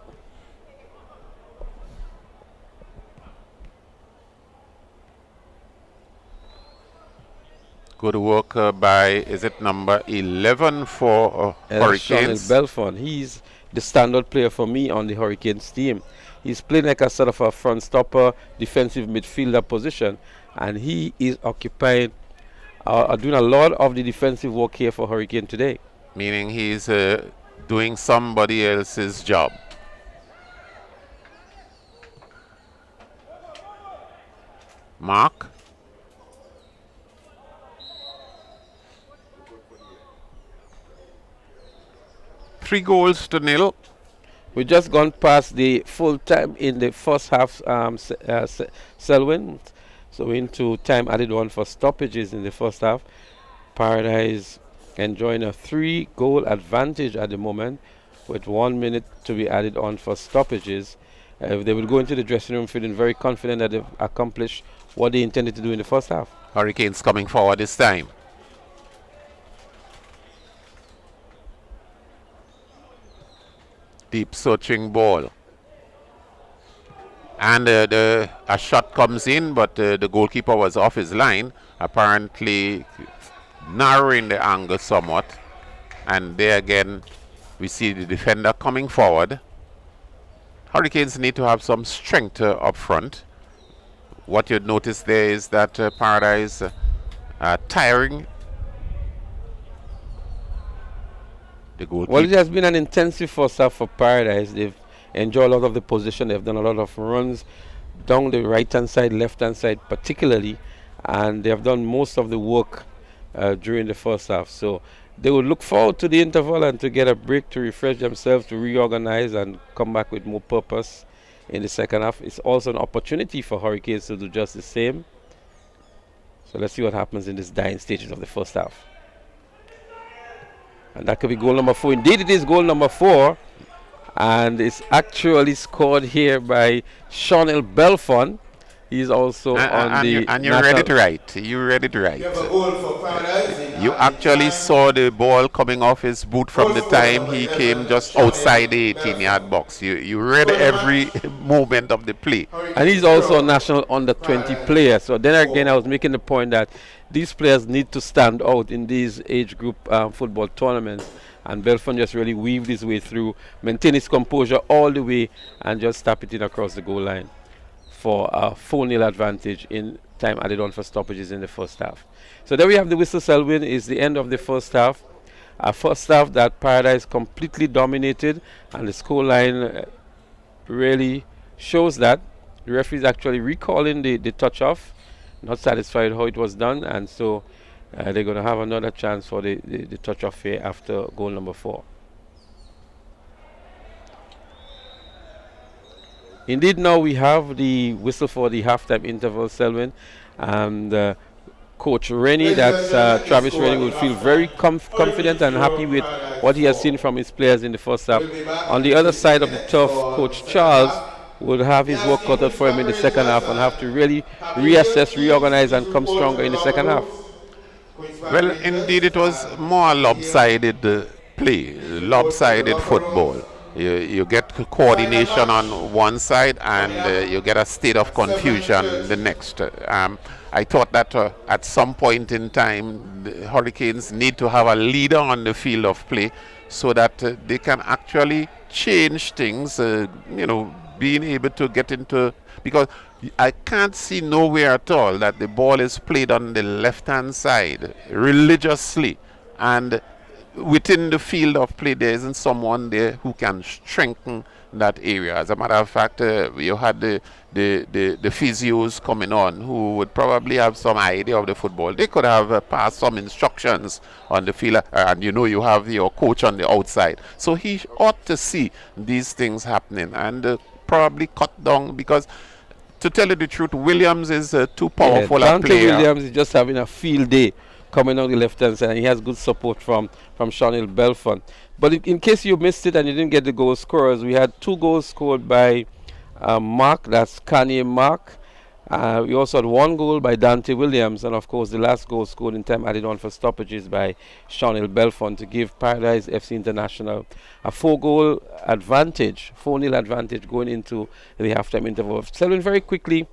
Good work by, is it number 11 for Hurricanes? Belfon. He's the standout player for me on the Hurricanes team. He's playing like a sort of a front stopper, defensive midfielder position, and he is occupying, doing a lot of the defensive work here for Hurricane today. Meaning he's doing somebody else's job. Mark. Three goals to nil. We've just gone past the full time in the first half, Selwyn. So into time added on for stoppages in the first half. Paradise enjoying a 3-goal advantage at the moment, with 1 minute to be added on for stoppages. They will go into the dressing room feeling very confident that they've accomplished what they intended to do in the first half. Hurricanes coming forward this time. Deep searching ball. And a shot comes in, but the goalkeeper was off his line, apparently narrowing the angle somewhat. And there again, we see the defender coming forward. Hurricanes need to have some strength up front. What you'd notice there is that Paradise tiring the goalkeeper. Well, it has been an intensive first half for Paradise. They've enjoyed a lot of the position. They've done a lot of runs down the right-hand side, left-hand side particularly, and they have done most of the work during the first half. So they will look forward to the interval and to get a break, to refresh themselves, to reorganize and come back with more purpose in the second half. It's also an opportunity for Hurricanes to do just the same. So let's see what happens in this dying stages of the first half. And that could be goal number 4. Indeed, it is goal number 4. And it's actually scored here by Chanel Belfon. He's also on the... And you read it right. You read it right. You actually saw the ball coming off his boot from the time he came just outside the 18-yard box. You read every movement of the play. And he's also a national under-20 player. So then again, I was making the point that these players need to stand out in these age group football tournaments. And Belfon just really weaved his way through, maintain his composure all the way, and just tap it in across the goal line for a 4-0 advantage in time added on for stoppages in the first half. So there we have the whistle, Selwyn. Is the end of the first half. A first half that Paradise completely dominated, and the score line really shows that. The referee is actually recalling the touch-off, not satisfied how it was done, and so they're going to have another chance for the touch-off here after goal number 4. Indeed, now we have the whistle for the halftime interval, Selwyn. And Coach Rennie, that's Travis Rennie, will feel very confident and happy with what he has seen from his players in the first half. On the other side of the turf, Coach Charles will have his work cut out for him in the second half and have to really reassess, reorganize, and come stronger in the second half. Well, indeed, it was more lopsided play, lopsided football. You get coordination on one side and you get a state of confusion the next. I thought that at some point in time, the Hurricanes need to have a leader on the field of play so that they can actually change things, being able to get into, because I can't see nowhere at all that the ball is played on the left-hand side religiously, and within the field of play there isn't someone there who can strengthen that area. As a matter of fact, you had the physios coming on who would probably have some idea of the football. They could have passed some instructions on the field, and you have your coach on the outside. So he ought to see these things happening and probably cut down, because to tell you the truth, Williams is too powerful a player. Williams is just having a field day coming on the left-hand side, and he has good support from Chanel Belfon. But in case you missed it and you didn't get the goal scorers, we had 2 goals scored by Mark, that's Kanye Mark. We also had 1 goal by Dante Williams, and of course the last goal scored in time added on for stoppages by Chanel Belfon to give Paradise FC International a 4-goal advantage, 4-0 advantage going into the halftime interval. Selwyn, very quickly,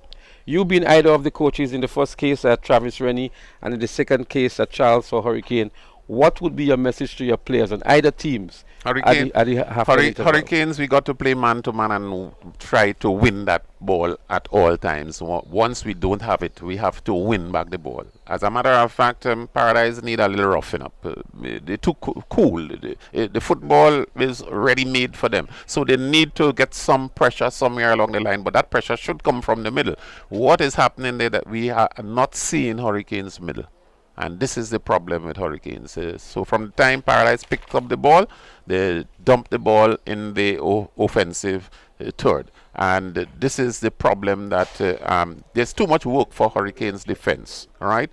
you being either of the coaches, in the first case at Travis Rennie and in the second case at Charles for Hurricane, what would be your message to your players on either teams? Hurricanes, we got to play man-to-man and try to win that ball at all times. Once we don't have it, we have to win back the ball. As a matter of fact, Paradise need a little roughing up. They're too cool. The football is ready-made for them. So they need to get some pressure somewhere along the line, but that pressure should come from the middle. What is happening there that we are not seeing Hurricanes middle? And this is the problem with Hurricanes. So from the time Paradise picked up the ball, they dumped the ball in the offensive third. And this is the problem, that there's too much work for Hurricanes defense. All right?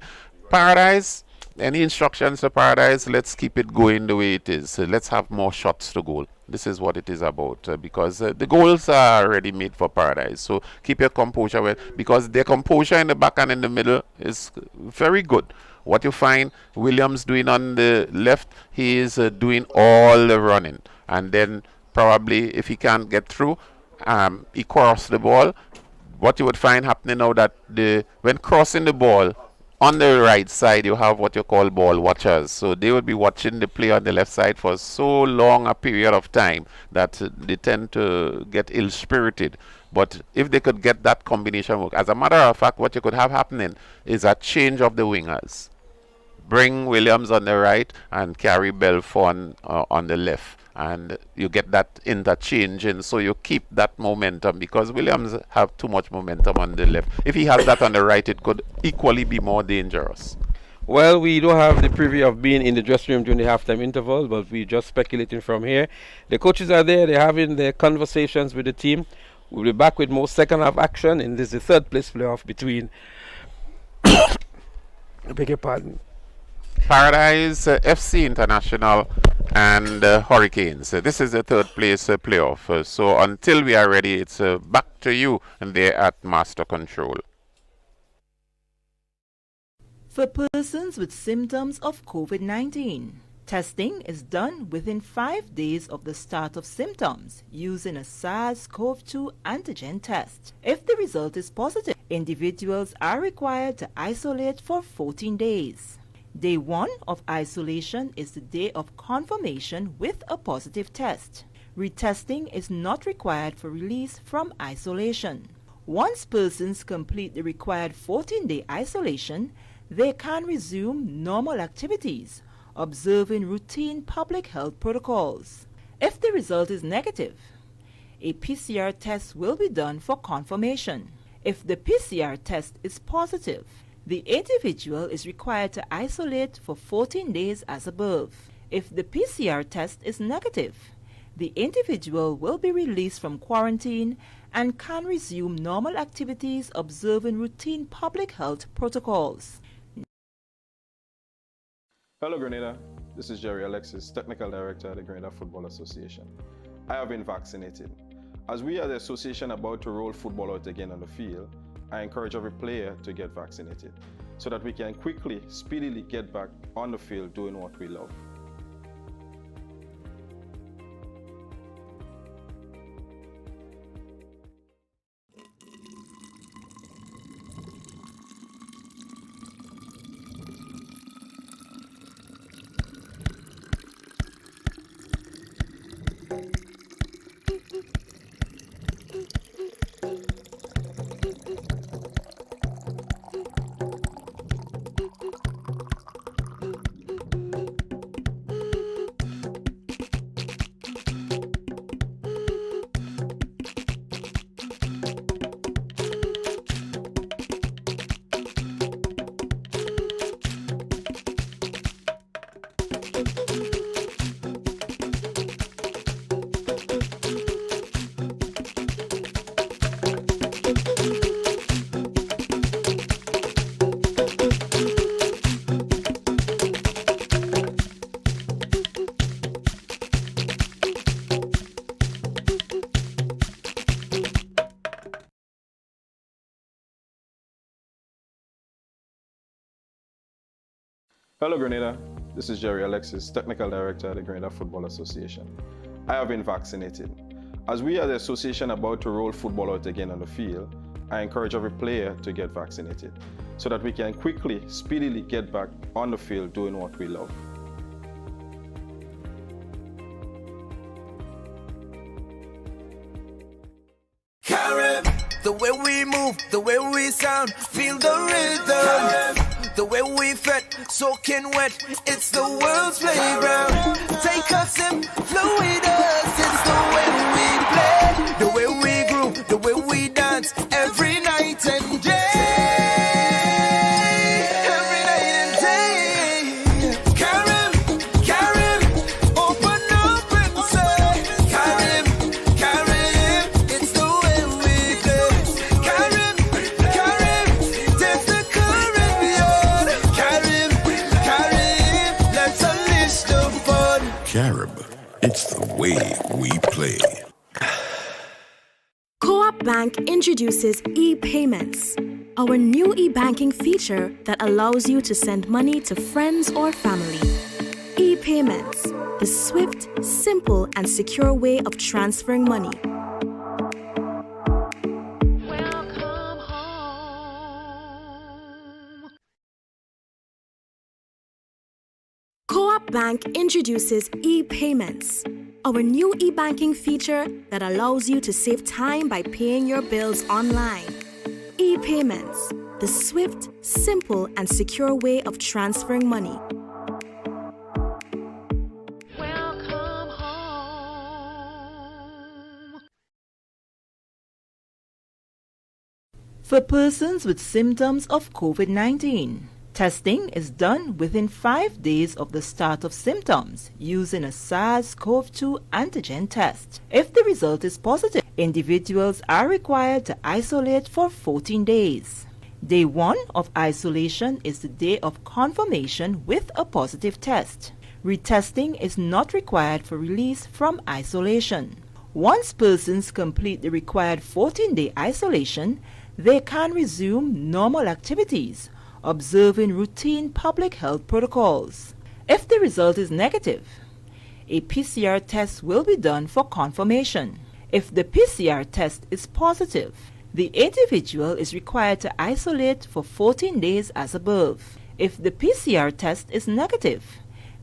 Paradise, any instructions to Paradise, let's keep it going the way it is. Let's have more shots to goal. This is what it is about, because the goals are already made for Paradise. So keep your composure because their composure in the back and in the middle is very good. What you find Williams doing on the left, he is doing all the running. And then probably if he can't get through, he cross the ball. What you would find happening now that when crossing the ball, on the right side, you have what you call ball watchers. So they will be watching the play on the left side for so long a period of time that they tend to get ill-spirited. But if they could get that combination work, as a matter of fact, what you could have happening is a change of the wingers. Bring Williams on the right and carry Belfon on the left. And you get that interchange, and so you keep that momentum, because Williams have too much momentum on the left. If he has that on the right, it could equally be more dangerous. Well, we don't have the preview of being in the dressing room during the halftime interval, but we're just speculating from here. The coaches are there, they're having their conversations with the team. We'll be back with more second half action, and this is the third place playoff between I beg your pardon, Paradise FC International and Hurricanes. This is the third place playoff. So until we are ready, it's back to you and there at Master Control. For persons with symptoms of COVID-19, testing is done within 5 days of the start of symptoms using a SARS-CoV-2 antigen test. If the result is positive, individuals are required to isolate for 14 days. Day 1 of isolation is the day of confirmation with a positive test. Retesting is not required for release from isolation. Once persons complete the required 14-day isolation, they can resume normal activities, observing routine public health protocols. If the result is negative, a PCR test will be done for confirmation. If the PCR test is positive, the individual is required to isolate for 14 days as above. If the PCR test is negative, the individual will be released from quarantine and can resume normal activities observing routine public health protocols. Hello Grenada, this is Jerry Alexis, Technical Director at the Grenada Football Association. I have been vaccinated. As we are the association about to roll football out again on the field, I encourage every player to get vaccinated so that we can quickly, speedily get back on the field doing what we love. Hello Grenada, this is Jerry Alexis, Technical Director at the Grenada Football Association. I have been vaccinated. As we are the association about to roll football out again on the field, I encourage every player to get vaccinated so that we can quickly, speedily get back on the field doing what we love. The way we move, the way we sound, feel the rhythm. The way we fret, soaking wet, it's the world's playground. Take a sip, flow with us, it's the way we play. The way we groove, the way we dance, every night and day. Every night and day. Karim, open up and say, Karim, it's the way we play. Karim, take the current beyond. Karim, let's unleash the fun. Carib, it's the way we Bank introduces e-payments, our new e-banking feature that allows you to send money to friends or family. E-payments, the swift, simple, and secure way of transferring money. Welcome home. Co-op Bank introduces e-payments, our new e-banking feature that allows you to save time by paying your bills online. E-payments, the swift, simple, and secure way of transferring money. Welcome home. For persons with symptoms of COVID-19, testing is done within 5 days of the start of symptoms using a SARS-CoV-2 antigen test. If the result is positive, individuals are required to isolate for 14 days. Day 1 of isolation is the day of confirmation with a positive test. Retesting is not required for release from isolation. Once persons complete the required 14-day isolation, they can resume normal activities, observing routine public health protocols. If the result is negative, a PCR test will be done for confirmation. If the PCR test is positive, the individual is required to isolate for 14 days as above. If the PCR test is negative,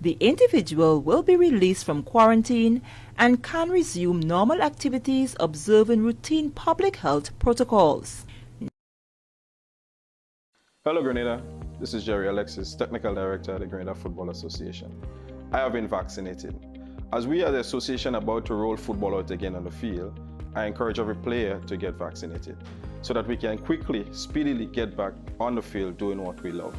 the individual will be released from quarantine and can resume normal activities observing routine public health protocols. Hello Grenada, this is Jerry Alexis, Technical Director at the Grenada Football Association. I have been vaccinated. As we are the association about to roll football out again on the field, I encourage every player to get vaccinated so that we can quickly, speedily get back on the field doing what we love.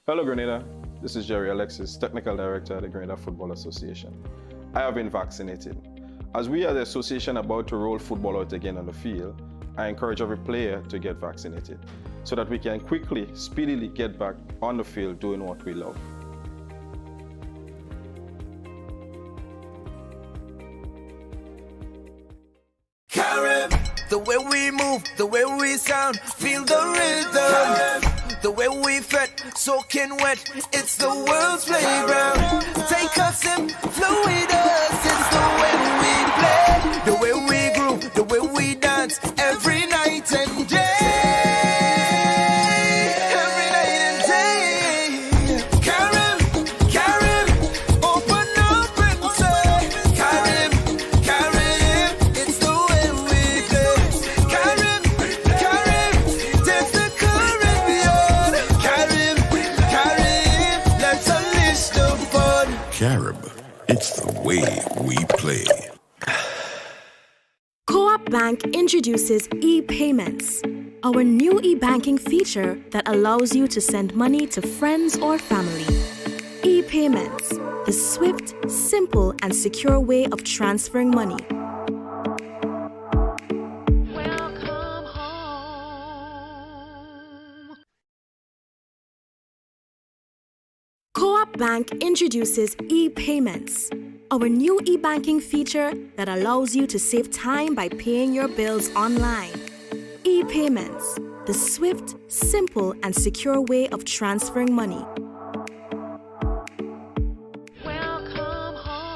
Hello Grenada, this is Jerry Alexis, Technical Director at the Grenada Football Association. I have been vaccinated. As we are the association about to roll football out again on the field, I encourage every player to get vaccinated so that we can quickly, speedily get back on the field doing what we love. The way we move, the way we sound, feel the rhythm. The way we fret, soaking wet, it's the world's playground. Take a sip, flow with us, it's the way we play. The way we groove, the way we dance, every night and day. Every night and day. Karim, open up and say, Karim, it's the way we play. Karim, take the Caribbean. Karim, let's unleash the fun. Carib, it's the way we play. Co-op Bank introduces e-payments, our new e-banking feature that allows you to send money to friends or family. E-payments, the swift, simple, and secure way of transferring money. Welcome home. Co-op Bank introduces e-payments, our new e-banking feature that allows you to save time by paying your bills online. E-payments, the swift, simple, and secure way of transferring money. Welcome home.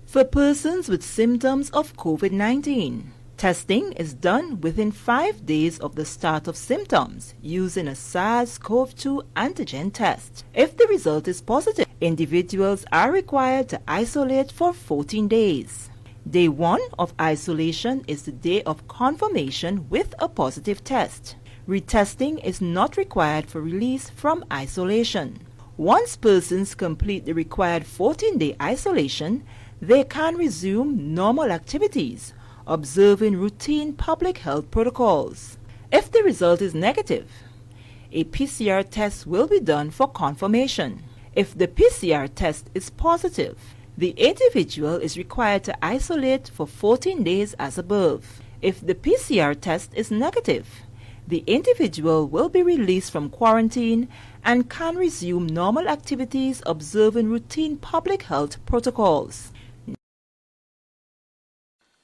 For persons with symptoms of COVID-19, testing is done within 5 days of the start of symptoms using a SARS-CoV-2 antigen test. If the result is positive, individuals are required to isolate for 14 days. Day 1 of isolation is the day of confirmation with a positive test. Retesting is not required for release from isolation. Once persons complete the required 14-day isolation, they can resume normal activities, observing routine public health protocols. If the result is negative, a PCR test will be done for confirmation. If the PCR test is positive, the individual is required to isolate for 14 days as above. If the PCR test is negative, the individual will be released from quarantine and can resume normal activities observing routine public health protocols.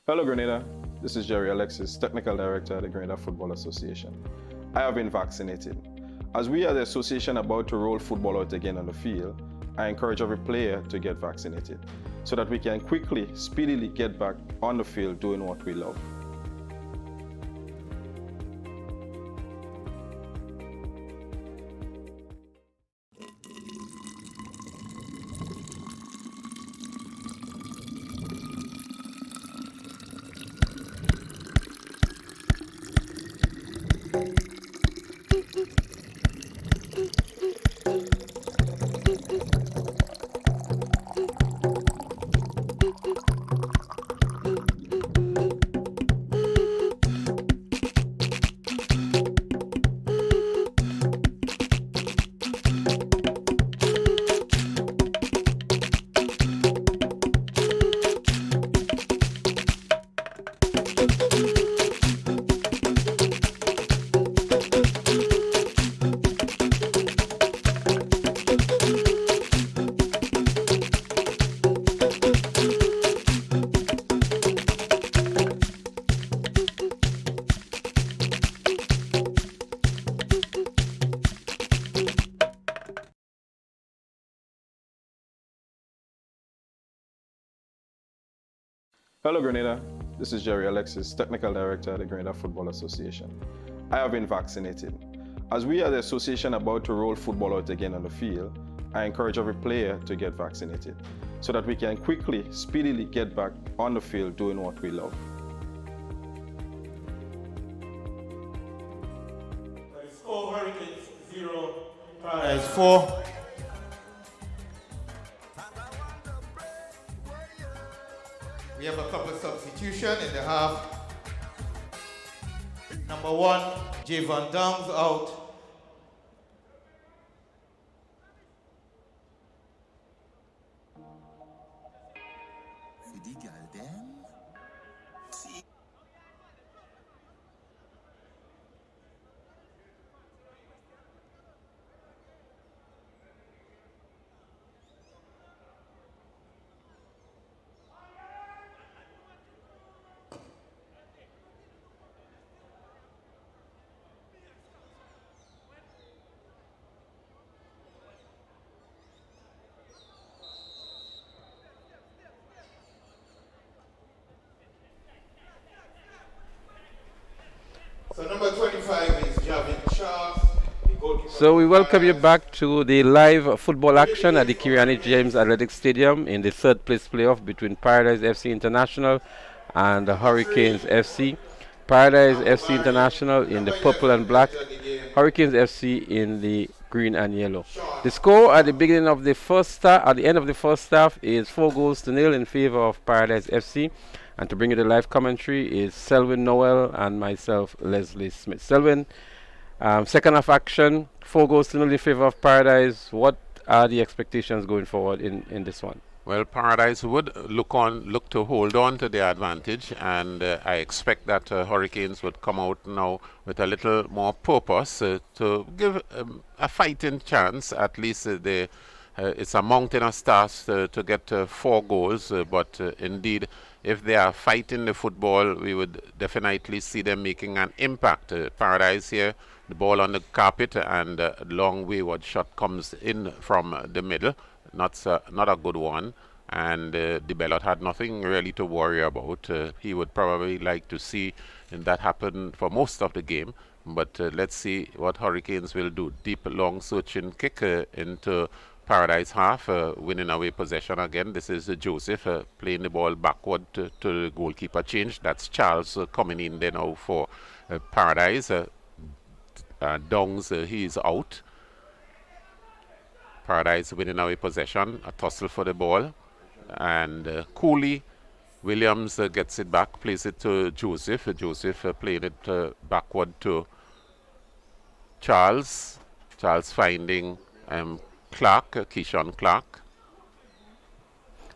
Hello Grenada, this is Jerry Alexis, Technical Director at the Grenada Football Association. I have been vaccinated. As we are the association about to roll football out again on the field, I encourage every player to get vaccinated so that we can quickly, speedily get back on the field doing what we love. Hello Grenada, this is Jerry Alexis, Technical Director at the Grenada Football Association. I have been vaccinated. As we are the association about to roll football out again on the field, I encourage every player to get vaccinated so that we can quickly, speedily get back on the field doing what we love. Score Hurricanes 0, Paradise 4. We have a couple substitution in the half. Number 1, Javon Downs out. So number 25 is Javin Charles. So we welcome you back to the live football action at the Kiriani James Athletic Stadium in the third place playoff between Paradise FC International and the Hurricanes FC. Paradise FC International in the purple and black, Hurricanes FC in the green and yellow. The score at the beginning of the first half, at the end of the first half, is 4-0 in favor of Paradise FC. And to bring you the live commentary is Selwyn Noel and myself, Leslie Smith. Selwyn, second half action, 4-0 in favor of Paradise. What are the expectations going forward in this one? Well, Paradise would look to hold on to their advantage, and I expect that Hurricanes would come out now with a little more purpose to give a fighting chance. At least they it's a mountainous task to get 4 goals, but indeed, if they are fighting the football, we would definitely see them making an impact. Paradise here, the ball on the carpet, and a long wayward shot comes in from the middle. Not a good one. And the Bellot had nothing really to worry about. He would probably like to see that happen for most of the game. But let's see what Hurricanes will do. Deep, long searching kick into Paradise half, winning away possession again. This is Joseph playing the ball backward to the goalkeeper change. That's Charles coming in there now for Paradise. Dongs, he's out. Paradise winning away possession. A tussle for the ball. And Cooley, Williams gets it back, plays it to Joseph. Joseph played it backward to Charles. Charles finding Clark, Keyshawn Clark.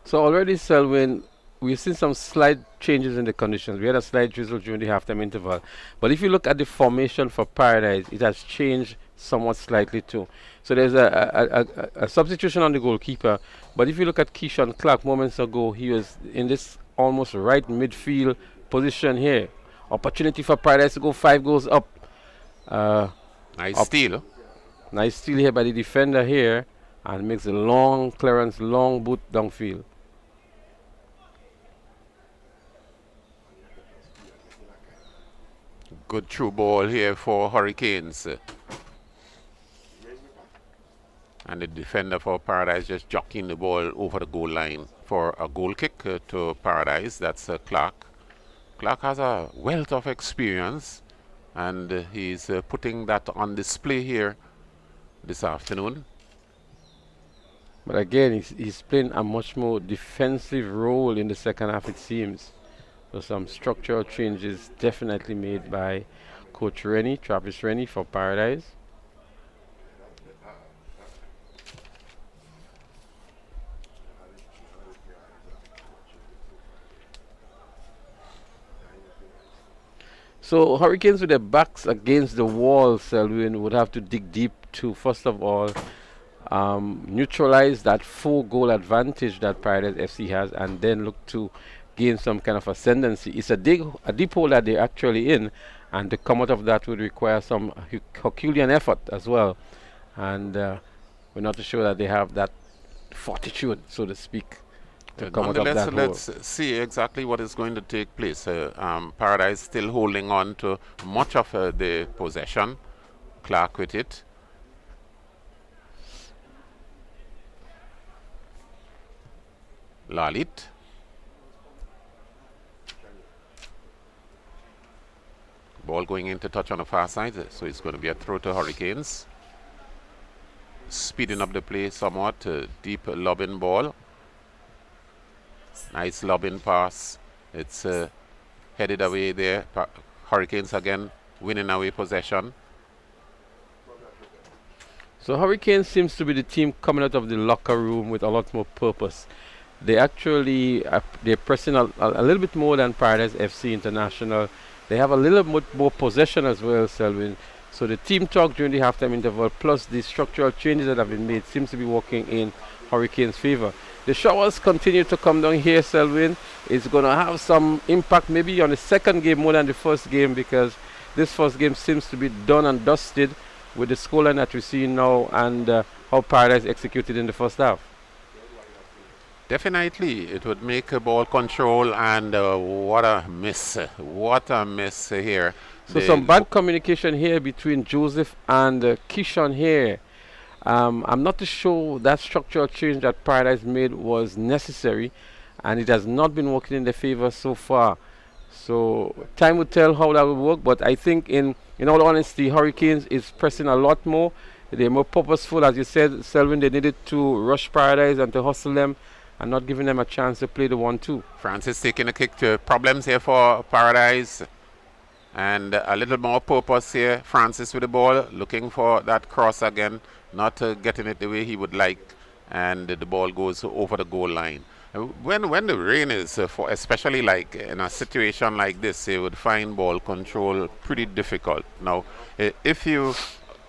So already, Selwyn, we've seen some slight changes in the conditions. We had a slight drizzle during the halftime interval. But if you look at the formation for Paradise, it has changed somewhat slightly too. So there's a substitution on the goalkeeper. But if you look at Keyshawn Clark moments ago, he was in this almost right midfield position here. Opportunity for Paradise to go 5 goals up. Nice steal. Nice steal here by the defender here, and makes a long clearance, long boot downfield. Good through ball here for Hurricanes. And the defender for Paradise just jockeying the ball over the goal line for a goal kick to Paradise. That's Clark. Clark has a wealth of experience, and he's putting that on display here this afternoon. But again, he's playing a much more defensive role in the second half, it seems. So some structural changes definitely made by Coach Rennie, Travis Rennie for Paradise. So Hurricanes with their backs against the wall, Selwyn, would have to dig deep to, first of all, neutralize that 4-goal advantage that Paradise FC has, and then look to gain some kind of ascendancy. It's a deep hole that they're actually in, and to come out of that would require some Herculean effort as well. And we're not sure that they have that fortitude, so to speak, to come out of that hole. Let's see exactly what is going to take place. Paradise still holding on to much of the possession. Clark with it. Lalit. Ball going into touch on the far side, so it's going to be a throw to Hurricanes. Speeding up the play somewhat. Deep lobbing ball. Nice lobbing pass. It's headed away there. Hurricanes again winning away possession. So Hurricanes seems to be the team coming out of the locker room with a lot more purpose. They actually they're pressing a little bit more than Paradise FC International. They have a little bit more possession as well, Selwyn. So the team talk during the halftime interval, plus the structural changes that have been made, seems to be working in Hurricanes' favor. The showers continue to come down here, Selwyn. It's going to have some impact maybe on the second game more than the first game, because this first game seems to be done and dusted with the scoreline that we see now and how Paradise executed in the first half. Definitely, it would make a ball control, and what a miss here. So some bad communication here between Joseph and Keyshawn here. I'm not too sure that structural change that Paradise made was necessary, and it has not been working in their favor so far. So time will tell how that will work, but I think in all honesty, Hurricanes is pressing a lot more. They're more purposeful, as you said, Selwyn. They needed to rush Paradise and to hustle them, and not giving them a chance to play the 1-2. Francis taking a kick to problems here for Paradise. And a little more purpose here. Francis with the ball, looking for that cross again, not getting it the way he would like. And the ball goes over the goal line. When the rain is, especially like in a situation like this, you would find ball control pretty difficult. Now, if you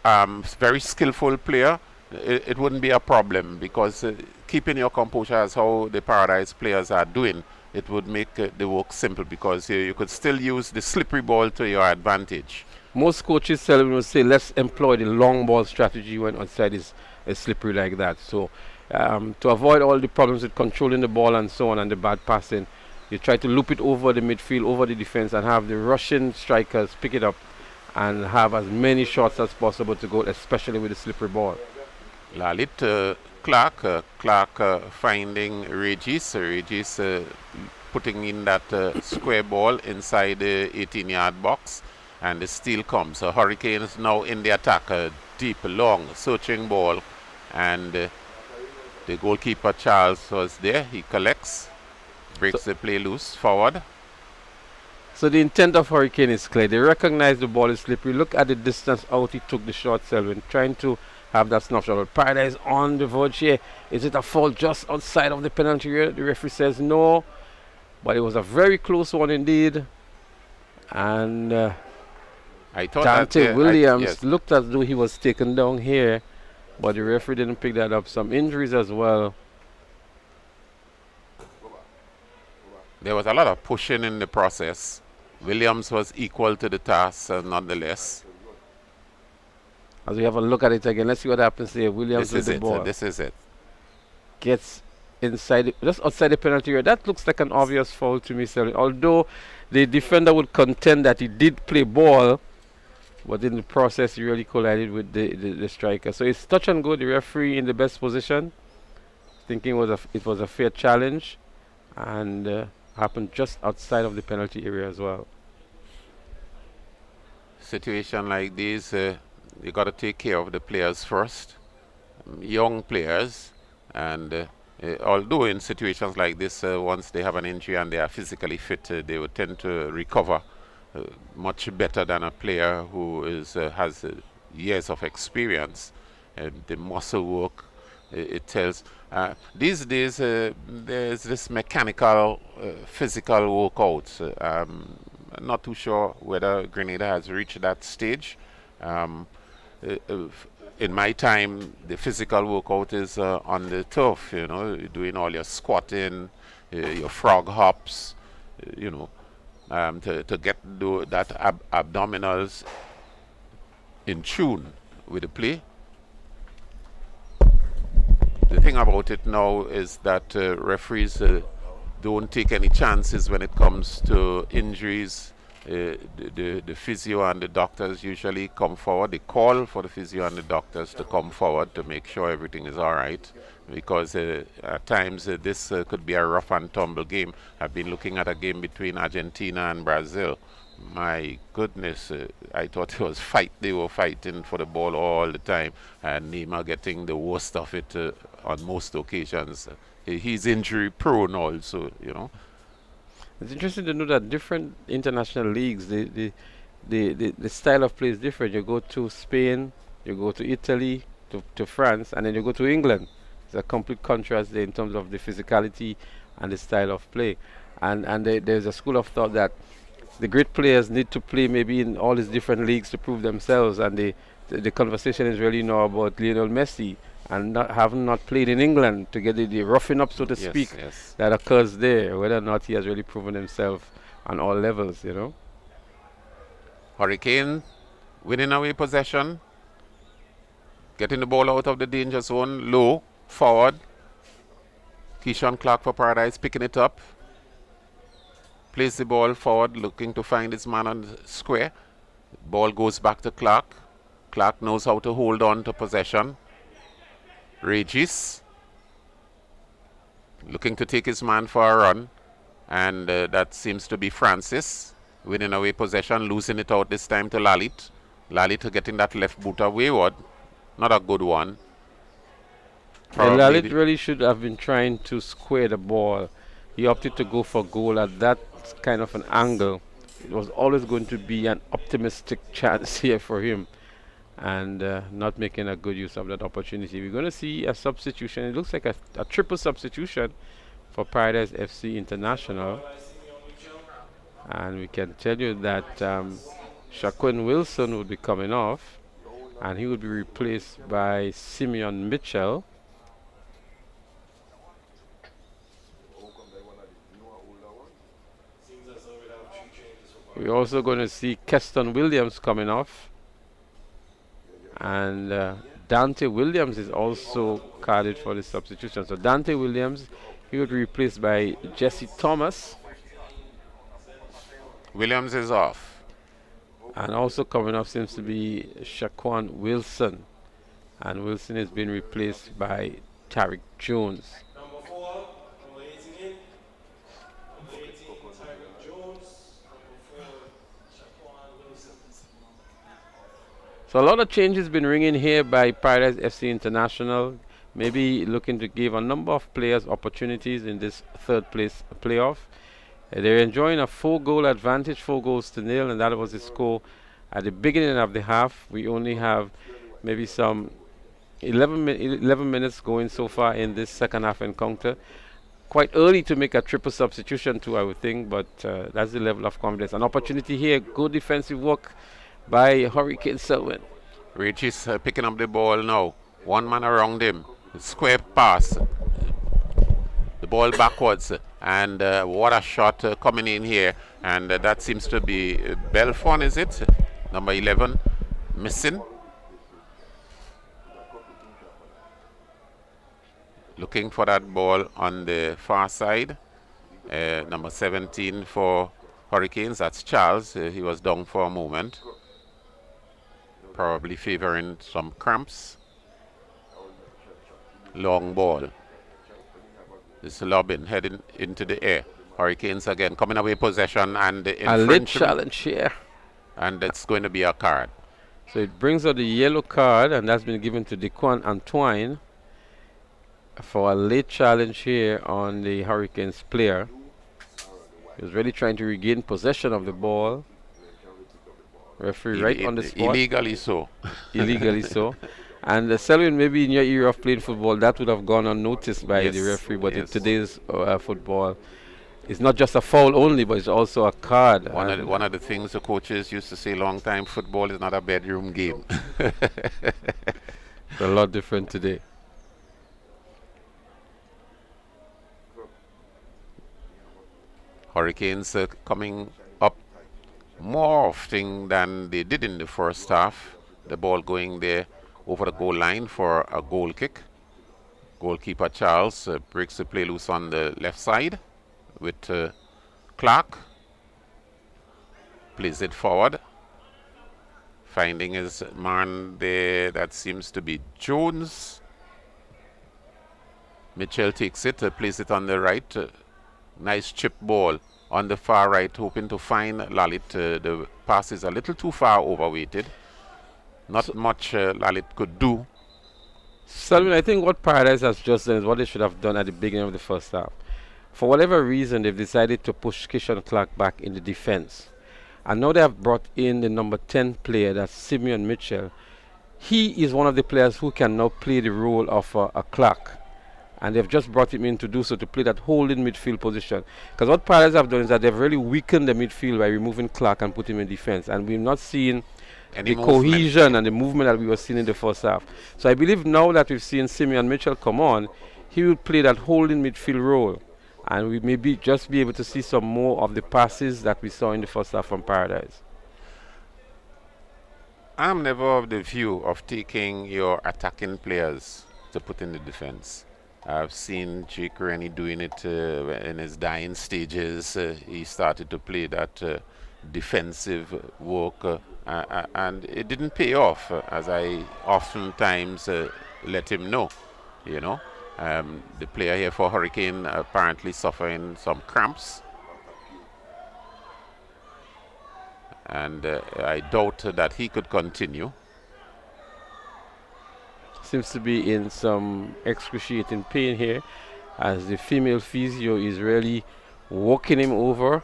very skillful player, it wouldn't be a problem, because keeping your composure as how the Paradise players are doing, it would make the work simple, because you could still use the slippery ball to your advantage. Most coaches will say, let's employ the long ball strategy when outside is slippery like that. So to avoid all the problems with controlling the ball and so on and the bad passing, you try to loop it over the midfield, over the defense, and have the Russian strikers pick it up and have as many shots as possible to go, especially with the slippery ball. Lalit, Clark finding Regis putting in that square ball inside the 18-yard box, and the steal comes. So Hurricane is now in the attack, deep, long, searching ball, and the goalkeeper Charles was there. He collects, breaks the play loose, forward. So the intent of Hurricane is clear. They recognize the ball is slippery. Look at the distance out he took the shot, Selwyn, trying to have that snapshot. Paradise on the verge here. Is it a foul just outside of the penalty area? The referee says no, but it was a very close one indeed. And I thought Dante Williams looked as though he was taken down here, but the referee didn't pick that up. Some injuries as well. There was a lot of pushing in the process. Williams was equal to the task, nonetheless. As we have a look at it again, let's see what happens here. Williams with the ball. This is it. Gets inside, just outside the penalty area. That looks like an obvious foul to me, Selwyn. Although the defender would contend that he did play ball, but in the process he really collided with the striker. So it's touch and go. The referee in the best position, thinking it was a fair challenge, and happened just outside of the penalty area as well. Situation like this, you got to take care of the players first, young players, and although in situations like this, once they have an injury and they are physically fit, they would tend to recover much better than a player who has years of experience. The muscle work, it tells. These days, there's this mechanical, physical workouts. I'm not too sure whether Grenada has reached that stage. In my time, the physical workout is on the turf, you're doing all your squatting, your frog hops, to get that abdominals in tune with the play. The thing about it now is that referees don't take any chances when it comes to injuries. The physio and the doctors usually come forward. They call for the physio and the doctors to come forward to make sure everything is all right, because at times this could be a rough and tumble game. I've been looking at a game between Argentina and Brazil. My goodness, I thought it was fight. They were fighting for the ball all the time, and Neymar getting the worst of it on most occasions. He's injury prone also, It's interesting to know that different international leagues, the style of play is different. You go to Spain, you go to Italy, to France, and then you go to England. It's a complete contrast there in terms of the physicality and the style of play. And there's a school of thought that the great players need to play maybe in all these different leagues to prove themselves, and the conversation is really now about Lionel Messi and having not played in England to get the roughing up, so to speak, that occurs there, whether or not he has really proven himself on all levels, Hurricane winning away possession, getting the ball out of the danger zone, low, forward. Keyshawn Clark for Paradise picking it up. Plays the ball forward, looking to find his man on the square. Ball goes back to Clark. Clark knows how to hold on to possession. Regis looking to take his man for a run, and that seems to be Francis winning away possession, losing it out this time to Lalit. Lalit getting that left booter wayward, not a good one. Lalit really should have been trying to square the ball. He opted to go for goal at that kind of an angle. It was always going to be an optimistic chance here for him, and not making a good use of that opportunity. We're going to see a substitution. It looks like a triple substitution for Paradise FC International. And we can tell you that Shaquin Wilson will be coming off, and he will be replaced by Simeon Mitchell. We're also going to see Keston Williams coming off, and Dante Williams is also carded for the substitution. So Dante Williams, he would be replaced by Jesse Thomas. Williams is off. And also coming off seems to be Shaquan Wilson. And Wilson is being replaced by Tariq Jones. Number 4, number 18. Number 18, Tariq Jones. Number 4, Shaquan Wilson. So a lot of changes been ringing here by Paradise FC International. Maybe looking to give a number of players opportunities in this third place playoff. They're enjoying a 4-goal advantage, 4-0, and that was the score at the beginning of the half. We only have maybe some 11 minutes going so far in this second half encounter. Quite early to make a triple substitution too, I would think, but that's the level of confidence. An opportunity here, good defensive work by Hurricane Selwyn. Rich is picking up the ball now. One man around him. Square pass. The ball backwards. And what a shot coming in here. And that seems to be Belfon, is it? Number 11. Missing. Looking for that ball on the far side. Number 17 for Hurricanes. That's Charles. He was down for a moment. Probably favoring some cramps. Long ball. This lobbing heading into the air. Hurricanes again coming away possession and a late challenge here. And it's going to be a card. So it brings out the yellow card, and that's been given to Dequan Antoine for a late challenge here on the Hurricanes player. He was really trying to regain possession of the ball. Referee right on the spot. Illegally so. Illegally so. And Selwyn, maybe in your era of playing football, that would have gone unnoticed by the referee. But in today's football, it's not just a foul only, but it's also a card. One of the things the coaches used to say long time, football is not a bedroom game. It's a lot different today. Hurricanes coming up more often than they did in the first half. The ball going there over the goal line for a goal kick. Goalkeeper Charles breaks the play loose on the left side with Clark. Plays it forward. Finding his man there, that seems to be Jones. Mitchell takes it, plays it on the right. Nice chip ball on the far right, hoping to find Lalit. The pass is a little too far overweighted. Not much Lalit could do. Selwyn, I think what Paradise has just done is what they should have done at the beginning of the first half. For whatever reason, they've decided to push Kishon Clark back in the defense. And now they have brought in the number 10 player, that's Simeon Mitchell. He is one of the players who can now play the role of a Clark. And they've just brought him in to do so, to play that holding midfield position. Because what Paradise have done is that they've really weakened the midfield by removing Clark and putting him in defense. And we've not seen the cohesion and the movement that we were seeing in the first half. So I believe now that we've seen Simeon Mitchell come on, he will play that holding midfield role. And we may just be able to see some more of the passes that we saw in the first half from Paradise. I'm never of the view of taking your attacking players to put in the defense. I've seen Jake Rennie doing it in his dying stages. He started to play that defensive work and it didn't pay off, as I oftentimes let him know, you know. The player here for Hurricane apparently suffering some cramps. And I doubt that he could continue. Seems to be in some excruciating pain here, as the female physio is really walking him over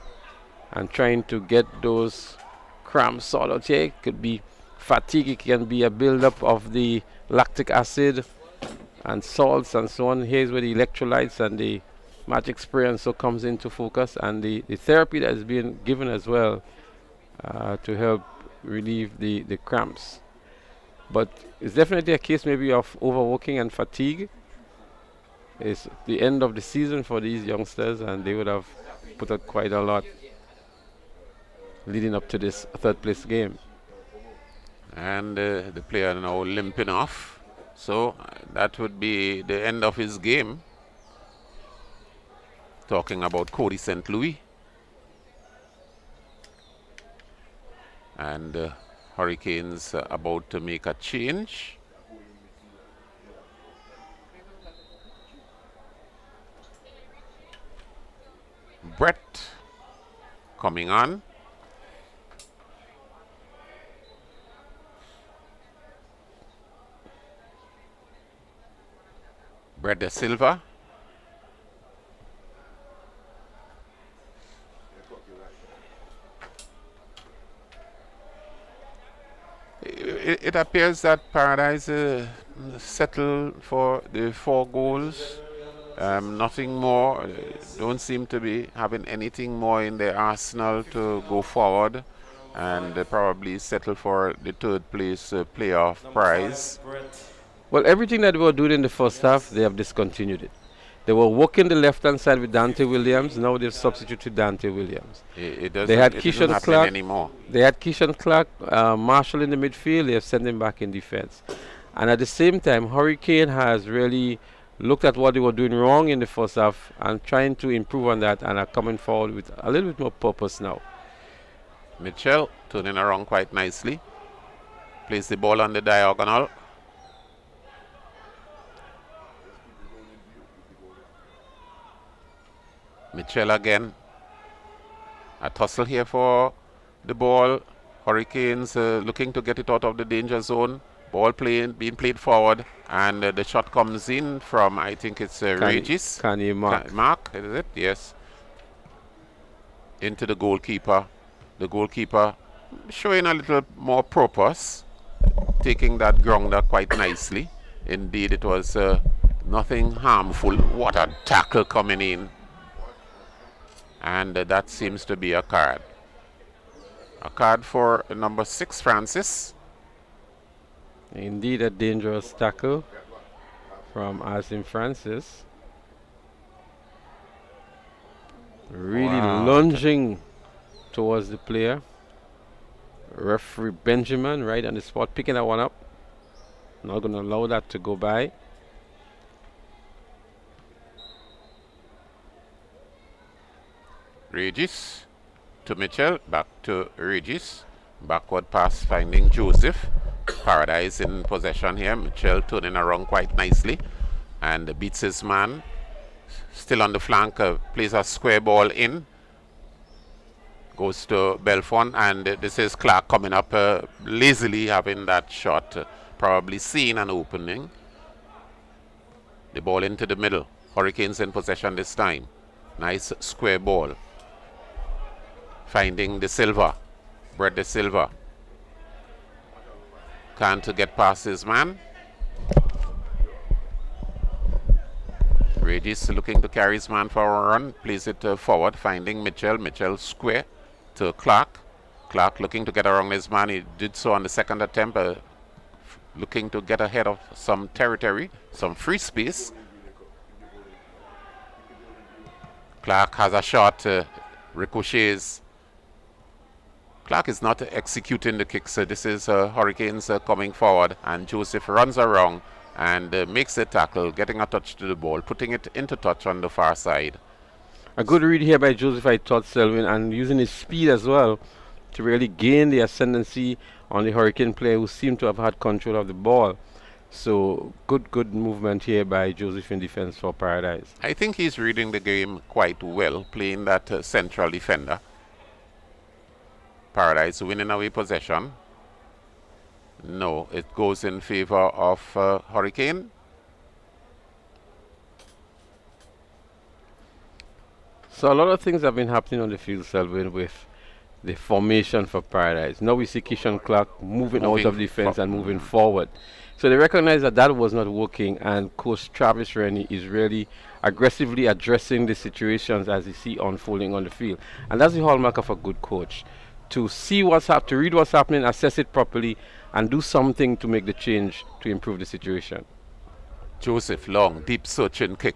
and trying to get those cramps sorted out here. It could be fatigue, it can be a buildup of the lactic acid and salts and so on. Here's where the electrolytes and the magic spray and so comes into focus, and the therapy that is being given as well to help relieve the cramps. But it's definitely a case maybe of overworking and fatigue. It's the end of the season for these youngsters, and they would have put out quite a lot leading up to this third place game. And the player now limping off. So that would be the end of his game. Talking about Cody St. Louis. And Hurricanes about to make a change. Brett coming on. Brett De Silva. It appears that Paradise settled for the 4 goals. Nothing more. Don't seem to be having anything more in their arsenal to go forward, and probably settle for the 3rd place playoff prize. Well, everything that they were doing in the first half, they have discontinued it. They were working the left-hand side with Dante Williams. Now they've substituted Dante Williams. They had Keyshawn Clark anymore. They had Keyshawn Clark, Marshall in the midfield. They have sent him back in defense. And at the same time, Hurricane has really looked at what they were doing wrong in the first half and trying to improve on that, and are coming forward with a little bit more purpose now. Mitchell turning around quite nicely. Plays the ball on the diagonal. Mitchell again. A tussle here for the ball. Hurricanes looking to get it out of the danger zone. Ball being played forward, and the shot comes in from, I think it's Regis. Mark, is it? Yes. Into the goalkeeper. The goalkeeper showing a little more purpose, taking that grounder quite nicely. Indeed, it was nothing harmful. What a tackle coming in. And that seems to be a card. A card for number 6, Francis. Indeed, a dangerous tackle from Asim Francis. Really lunging towards the player. Referee Benjamin right on the spot, picking that one up. Not going to allow that to go by. Regis to Mitchell, back to Regis. Backward pass finding Joseph. Paradise in possession here. Mitchell turning around quite nicely and beats his man. Still on the flank, plays a square ball in. Goes to Belfont, and this is Clark coming up lazily, having that shot, probably seeing an opening. The ball into the middle. Hurricanes in possession this time. Nice square ball. Finding De Silva. Brett De Silva. Can't get past his man. Regis looking to carry his man for a run. Plays it forward, finding Mitchell. Mitchell square to Clark. Clark looking to get around his man. He did so on the second attempt, looking to get ahead of some territory, some free space. Clark has a shot, ricochets. Clark is not executing the kicks. This is Hurricanes coming forward, and Joseph runs around and makes the tackle, getting a touch to the ball, putting it into touch on the far side. A good read here by Joseph, I thought, Selwyn, and using his speed as well to really gain the ascendancy on the Hurricane player who seemed to have had control of the ball. So good movement here by Joseph in defense for Paradise. I think he's reading the game quite well, playing that central defender. Paradise winning away possession. No, it goes in favor of Hurricane. So a lot of things have been happening on the field, Selwyn, with the formation for Paradise. Now we see Keyshawn Clark moving out of defense and moving forward. So they recognize that that was not working, and Coach Travis Rennie is really aggressively addressing the situations as you see unfolding on the field. And that's the hallmark of a good coach, to see what's happening, to read what's happening, assess it properly, and do something to make the change to improve the situation. Joseph, long, deep searching kick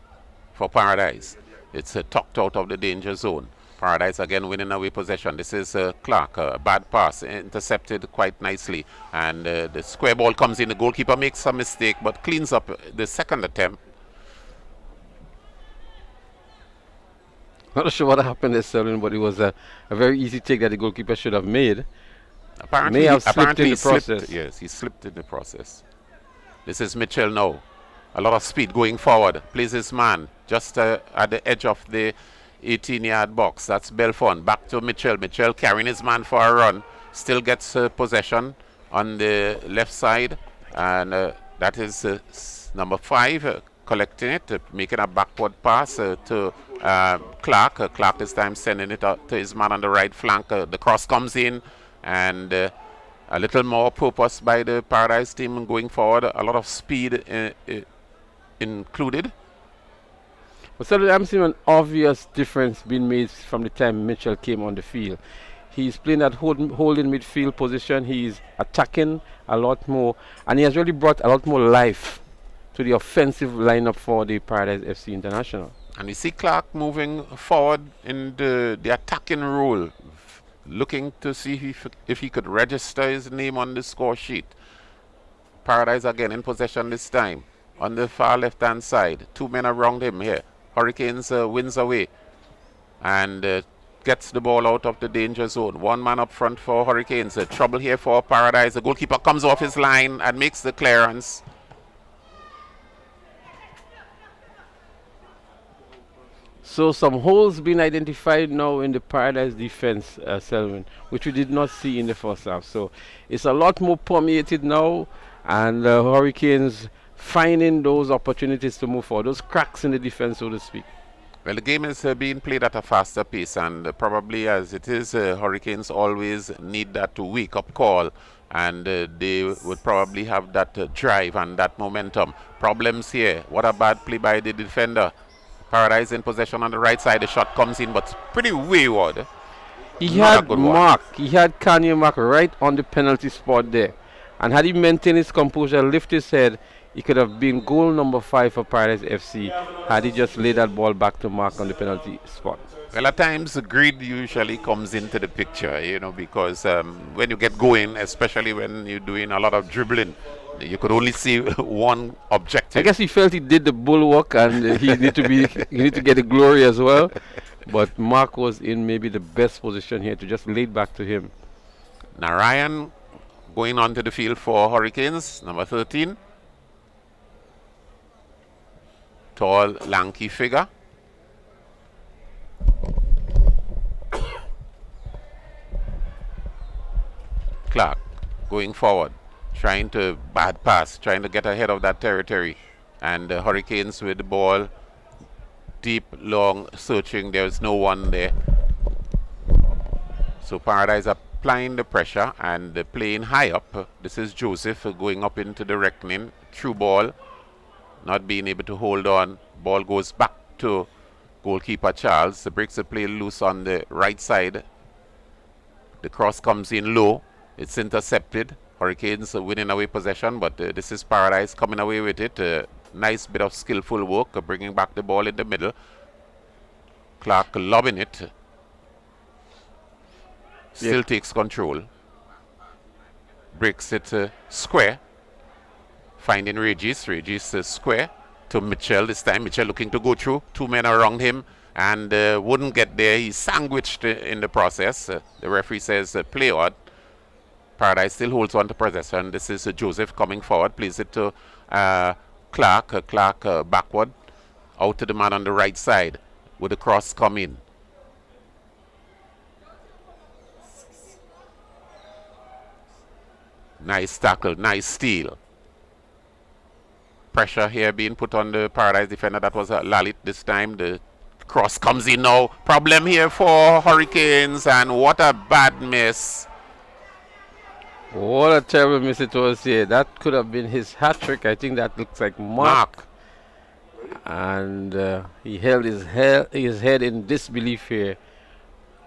for Paradise. It's tucked out of the danger zone. Paradise again winning away possession. This is Clark, a bad pass, intercepted quite nicely. And the square ball comes in. The goalkeeper makes a mistake, but cleans up the second attempt. Not sure what happened there, Selwyn, but it was a very easy take that the goalkeeper should have made. Apparently, May have slipped in the process. Slipped, yes, he slipped in the process. This is Mitchell now. A lot of speed going forward. Plays his man just at the edge of the 18-yard box. That's Belfont. Back to Mitchell. Mitchell carrying his man for a run. Still gets possession on the left side. And that is number 5 collecting it, making a backward pass to Clark. Clark this time sending it out to his man on the right flank. The cross comes in. And a little more purpose by the Paradise team going forward. A lot of speed included. But so I'm seeing an obvious difference being made from the time Mitchell came on the field. He's playing that holding midfield position. He's attacking a lot more, and he has really brought a lot more life to the offensive lineup for the Paradise FC International. And you see Clark moving forward in the attacking role, looking to see if he could register his name on the score sheet. Paradise again in possession this time. On the far left-hand side. 2 men around him here. Hurricanes wins away and gets the ball out of the danger zone. 1 man up front for Hurricanes. Trouble here for Paradise. The goalkeeper comes off his line and makes the clearance. So some holes being identified now in the Paradise defense, Selwyn, which we did not see in the first half. So it's a lot more permeated now, and Hurricanes finding those opportunities to move forward, those cracks in the defense, so to speak. Well, the game is being played at a faster pace, and probably as it is, Hurricanes always need that wake-up call, and they would probably have that drive and that momentum. Problems here. What a bad play by the defender. Paradise in possession on the right side. The shot comes in, but pretty wayward. He had Kanye Mark right on the penalty spot there. And had he maintained his composure, lift his head, it could have been goal number 5 for Paradise FC had he just laid that ball back to Mark on the penalty spot. Well, at times, greed usually comes into the picture, you know, because when you get going, especially when you're doing a lot of dribbling, you could only see one objective. I guess he felt he did the bulwark and he need to get the glory as well. But Mark was in maybe the best position here to just lay it back to him. Narayan going onto the field for Hurricanes, number 13. Tall, lanky figure. Clark going forward, trying to bad pass, trying to get ahead of that territory. And the Hurricanes with the ball, deep, long, searching. There's no one there. So Paradise applying the pressure and playing high up. This is Joseph going up into the reckoning. Through ball, not being able to hold on. Ball goes back to goalkeeper Charles. Breaks the play loose on the right side. The cross comes in low. It's intercepted. Hurricanes winning away possession, but this is Paradise coming away with it. Nice bit of skillful work, bringing back the ball in the middle. Clark lobbing it. Still takes control. Breaks it square. Finding Regis. Regis square to Mitchell. This time Mitchell looking to go through. 2 men around him and wouldn't get there. He's sandwiched in the process. The referee says play on. Paradise still holds on to possession. This is Joseph coming forward. Plays it to Clark. Clark backward. Out to the man on the right side. With the cross come in. Nice tackle. Nice steal. Pressure here being put on the Paradise defender. That was Lalit this time. The cross comes in now. Problem here for Hurricanes. And what a bad miss. What a terrible miss it was here. That could have been his hat-trick. I think that looks like Mark. And he held his head in disbelief here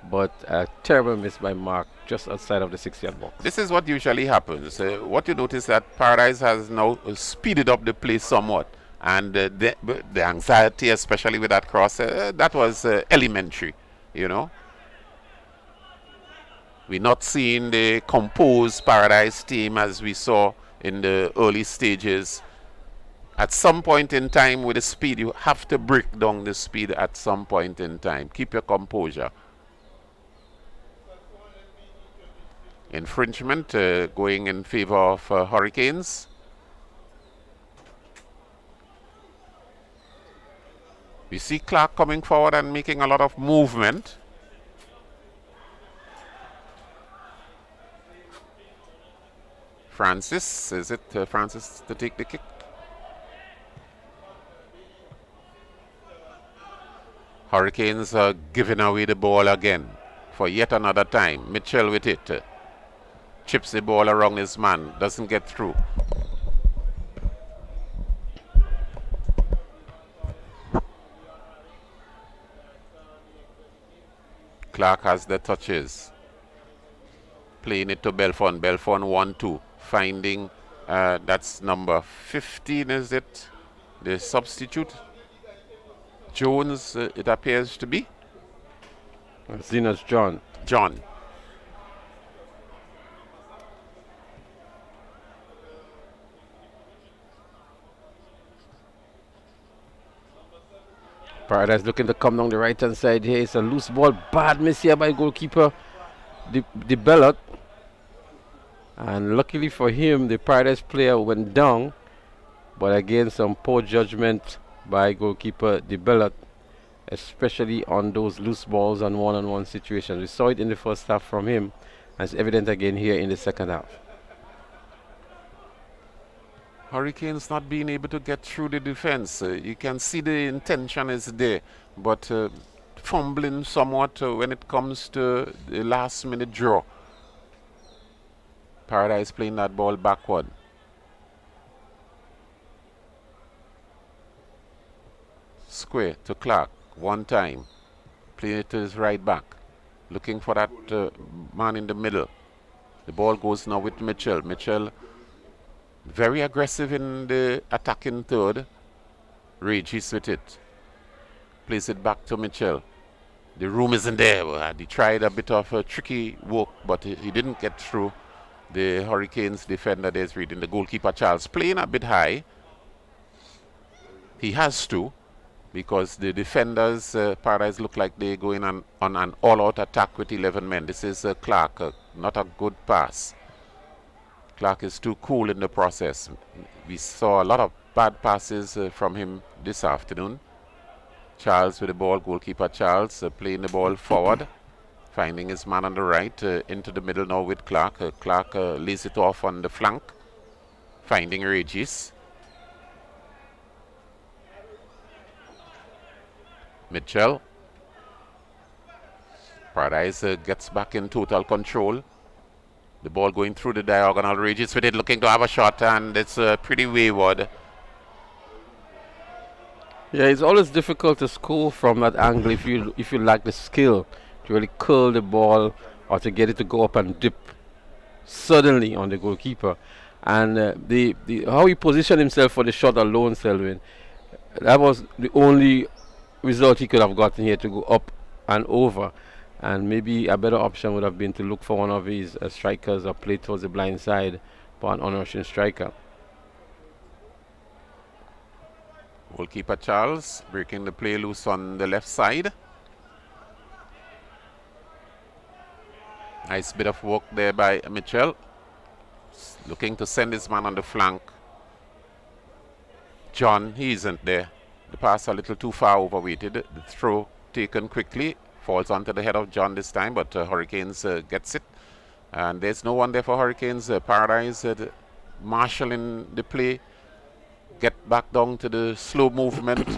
but a terrible miss by Mark just outside of the 6-yard box. This is what usually happens. What you notice that Paradise has now speeded up the play somewhat, and the anxiety, especially with that cross, that was elementary, you know. We're not seeing the composed Paradise team as we saw in the early stages. At some point in time with the speed, you have to break down the speed at some point in time. Keep your composure. Infringement going in favor of Hurricanes. We see Clark coming forward and making a lot of movement. Francis, is it Francis to take the kick? Hurricanes are giving away the ball again for yet another time. Mitchell with it. Chips the ball around his man. Doesn't get through. Clark has the touches. Playing it to Belfon. Belfon 1-2. Finding, that's number 15, is it? The substitute. Jones, it appears to be. Zena's John. John. Paradise looking to come down the right hand side here. It's a loose ball. Bad miss here by goalkeeper the Bellot. And luckily for him, the Paradise player went down. But again, some poor judgment by goalkeeper the Bellot, especially on those loose balls and one-on-one situations. We saw it in the first half from him, and it's evident again here in the second half. Hurricanes not being able to get through the defense. You can see the intention is there, but fumbling somewhat when it comes to the last minute draw. Paradise playing that ball backward. Square to Clark, one time. Playing it to his right back. Looking for that man in the middle. The ball goes now with Mitchell. Mitchell very aggressive in the attacking third. Regis with it. Plays it back to Mitchell. The room isn't there. He tried a bit of a tricky work, but he didn't get through the Hurricanes defender. There's reading the goalkeeper Charles playing a bit high. He has to, because the defenders, Paradise, look like they're going on an all-out attack with 11 men. This is Clark, not a good pass. Clark is too cool in the process. We saw a lot of bad passes from him this afternoon. Charles with the ball, goalkeeper Charles playing the ball forward, finding his man on the right, into the middle now with Clark. Clark lays it off on the flank, finding Regis. Mitchell. Paradise gets back in total control. The ball going through the diagonal. Regis with it, looking to have a shot, and it's pretty wayward. Yeah, it's always difficult to score from that angle if you lack the skill to really curl the ball or to get it to go up and dip suddenly on the goalkeeper. And the how he positioned himself for the shot alone, Selwyn, that was the only result he could have gotten here, to go up and over. And maybe a better option would have been to look for one of his strikers or play towards the blind side for an on-rushing striker. Goalkeeper Charles breaking the play loose on the left side. Nice bit of work there by Mitchell. Looking to send his man on the flank. John, he isn't there. The pass a little too far overweighted. The throw taken quickly. Falls onto the head of John this time, but Hurricanes gets it. And there's no one there for Hurricanes. Paradise marshalling the play. Get back down to the slow movement.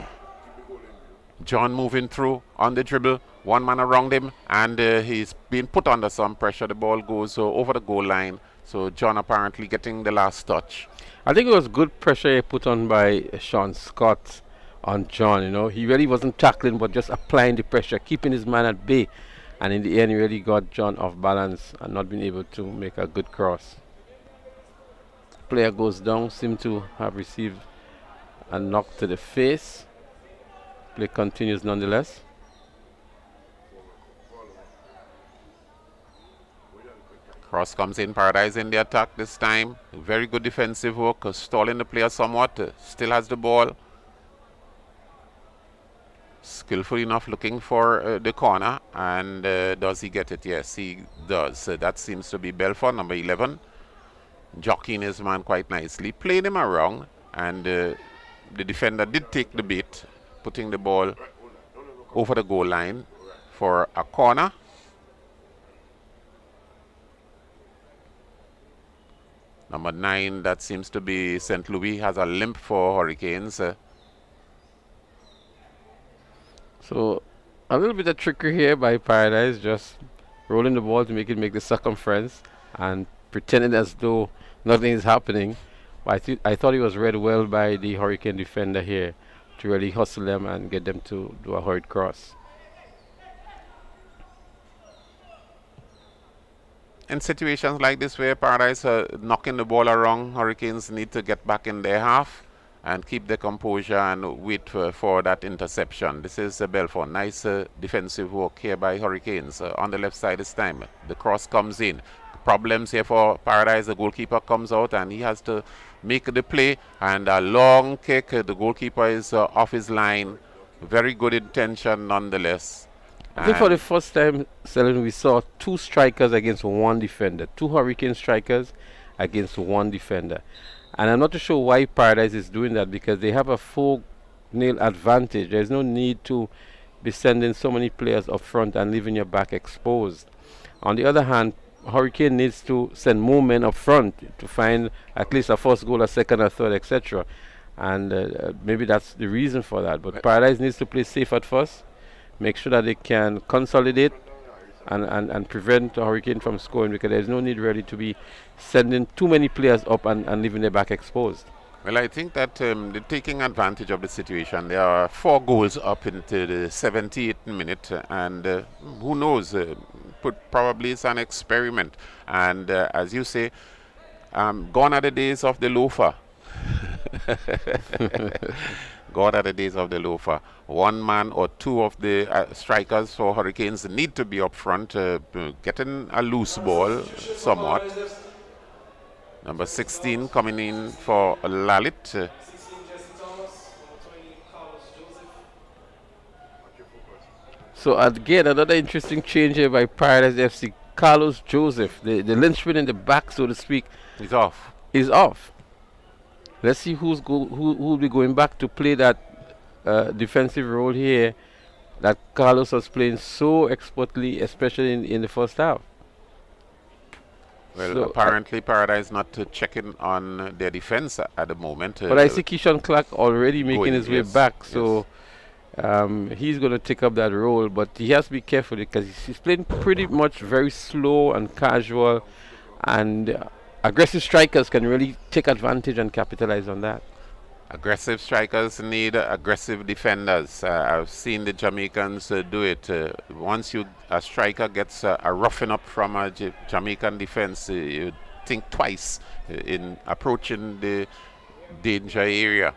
John moving through on the dribble. One man around him, and he's being put under some pressure. The ball goes over the goal line. So John apparently getting the last touch. I think it was good pressure put on by Sean Scott on John. You know, he really wasn't tackling, but just applying the pressure, keeping his man at bay. and in the end, he really got John off balance and not been able to make a good cross. Player goes down, seem to have received a knock to the face. Play continues nonetheless. Cross comes in, Paradise in the attack this time. Very good defensive work, stalling the player somewhat. Still has the ball. Skillful enough looking for the corner, and does he get it? Yes, he does. That seems to be Belfort, number 11. Jockeying his man quite nicely. Played him around, and the defender did take the bait, putting the ball over the goal line for a corner. Number 9, that seems to be St. Louis, has a limp for Hurricanes. So a little bit of trickery here by Paradise, just rolling the ball to make the circumference and pretending as though nothing is happening. But I thought he was read well by the Hurricane defender here to really hustle them and get them to do a hard cross. In situations like this where Paradise are knocking the ball around, Hurricanes need to get back in their half and keep their composure and wait for that interception. This is Belfort. Nice defensive work here by Hurricanes on the left side this time. The cross comes in. Problems here for Paradise. The goalkeeper comes out and he has to make the play, and a long kick. The goalkeeper is off his line. Very good intention nonetheless. I think for the first time, Selin, we saw 2 strikers against 1 defender. 2 Hurricane strikers against 1 defender. And I'm not too sure why Paradise is doing that, because they have a 4-0 advantage. There's no need to be sending so many players up front and leaving your back exposed. On the other hand, Hurricane needs to send more men up front to find at least a first goal, a second, a third, etc. And maybe that's the reason for that. But Paradise needs to play safe at first, make sure that they can consolidate and prevent the Hurricane from scoring, because there's no need really to be sending too many players up and leaving their back exposed. Well, I think that they're taking advantage of the situation. There are 4 goals up into the 78th minute, and who knows, probably it's an experiment. And as you say, gone are the days of the loafer. God are the days of the loafer. 1 man or 2 of the strikers for Hurricanes need to be up front, getting a loose ball somewhat. Number 16 coming in for Lalit. 16 Jesse Thomas, number 20 Carlos Joseph. So again, another interesting change here by Paradise FC. Carlos Joseph, the linchpin in the back, so to speak, is off. Let's see who will be going back to play that defensive role here that Carlos was playing so expertly, especially in the first half. Well, so apparently Paradise not checking on their defense at the moment. But I see Keyshawn Clark already making his way back, so he's going to take up that role. But he has to be careful, because he's playing pretty much very slow and casual, and aggressive strikers can really take advantage and capitalize on that. Aggressive strikers need aggressive defenders. I've seen the Jamaicans do it. Once a striker gets a roughing up from a Jamaican defense, you think twice in approaching the danger area.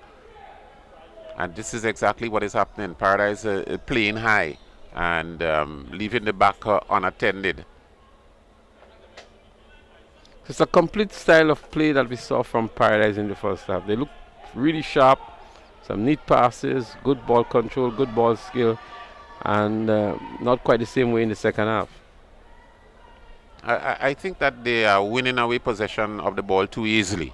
And this is exactly what is happening. Paradise playing high and leaving the back unattended. It's a complete style of play that we saw from Paradise in the first half. They look really sharp, some neat passes, good ball control, good ball skill, and not quite the same way in the second half. I think that they are winning away possession of the ball too easily.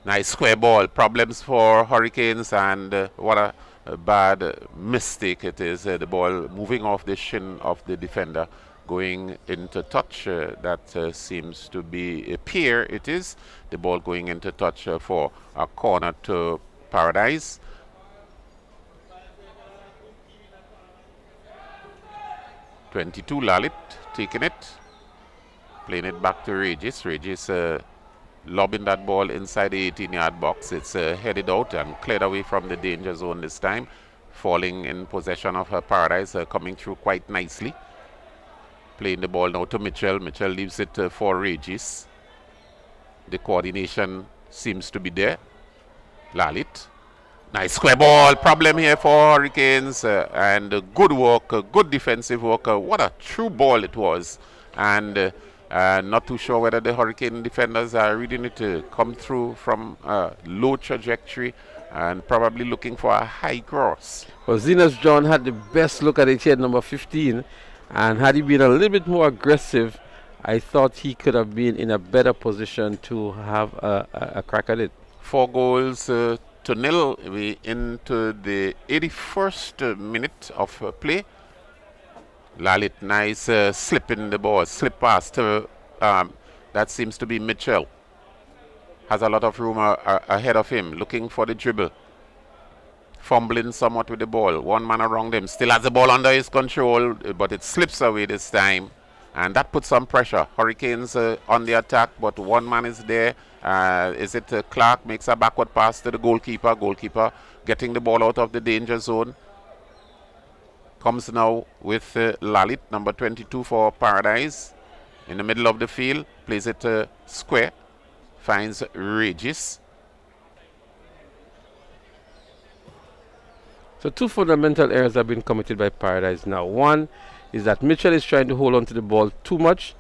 Nice square ball. Problems for Hurricanes, and what a bad mistake it is. The ball moving off the shin of the defender, going into touch. That seems to be a pair. It is the ball going into touch for a corner to Paradise. (22) Lalit taking it, playing it back to Regis. Regis lobbing that ball inside the 18-yard box. It's headed out and cleared away from the danger zone this time, falling in possession of her Paradise, coming through quite nicely. Playing the ball now to Mitchell. Mitchell leaves it for Regis. The coordination seems to be there. Lalit. Nice square ball. Problem here for Hurricanes. And good work, good defensive work. What a true ball it was. And not too sure whether the Hurricane defenders are reading it to come through from a low trajectory and probably looking for a high cross. Well, Zenas John had the best look at it here at number 15. And had he been a little bit more aggressive, I thought he could have been in a better position to have a crack at it. 4 goals to nil. We into the 81st minute of play. Lalit, nice slip in the ball, slip past. That seems to be Mitchell. Has a lot of room ahead of him, looking for the dribble. Fumbling somewhat with the ball. One man around him, still has the ball under his control, but it slips away this time. And that puts some pressure. Hurricanes on the attack, but one man is there. Is it Clark? Makes a backward pass to the goalkeeper. Goalkeeper getting the ball out of the danger zone. Comes now with Lalit, number 22 for Paradise. In the middle of the field, plays it square. Finds Regis. So 2 fundamental errors have been committed by Paradise now. One is that Mitchell is trying to hold on to the ball too much.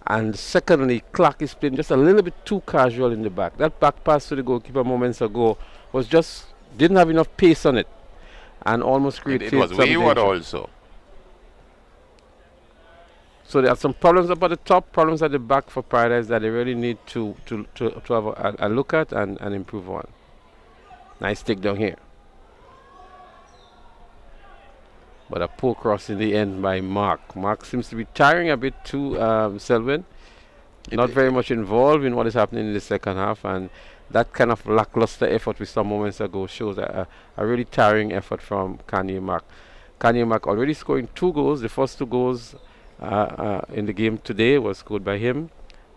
And secondly, Clark is playing just a little bit too casual in the back. That back pass to the goalkeeper moments ago was just, didn't have enough pace on it. And almost created it was some wayward danger. also. So there are some problems up at the top, problems at the back for Paradise that they really need to have a look at and improve on. Nice take down here. But a poor cross in the end by Mark. Mark seems to be tiring a bit too, Selwyn. Not very much involved in what is happening in the second half. And that kind of lackluster effort we saw moments ago shows a really tiring effort from Kanye Mark. Kanye Mark already scoring 2 goals. The first 2 goals in the game today was scored by him.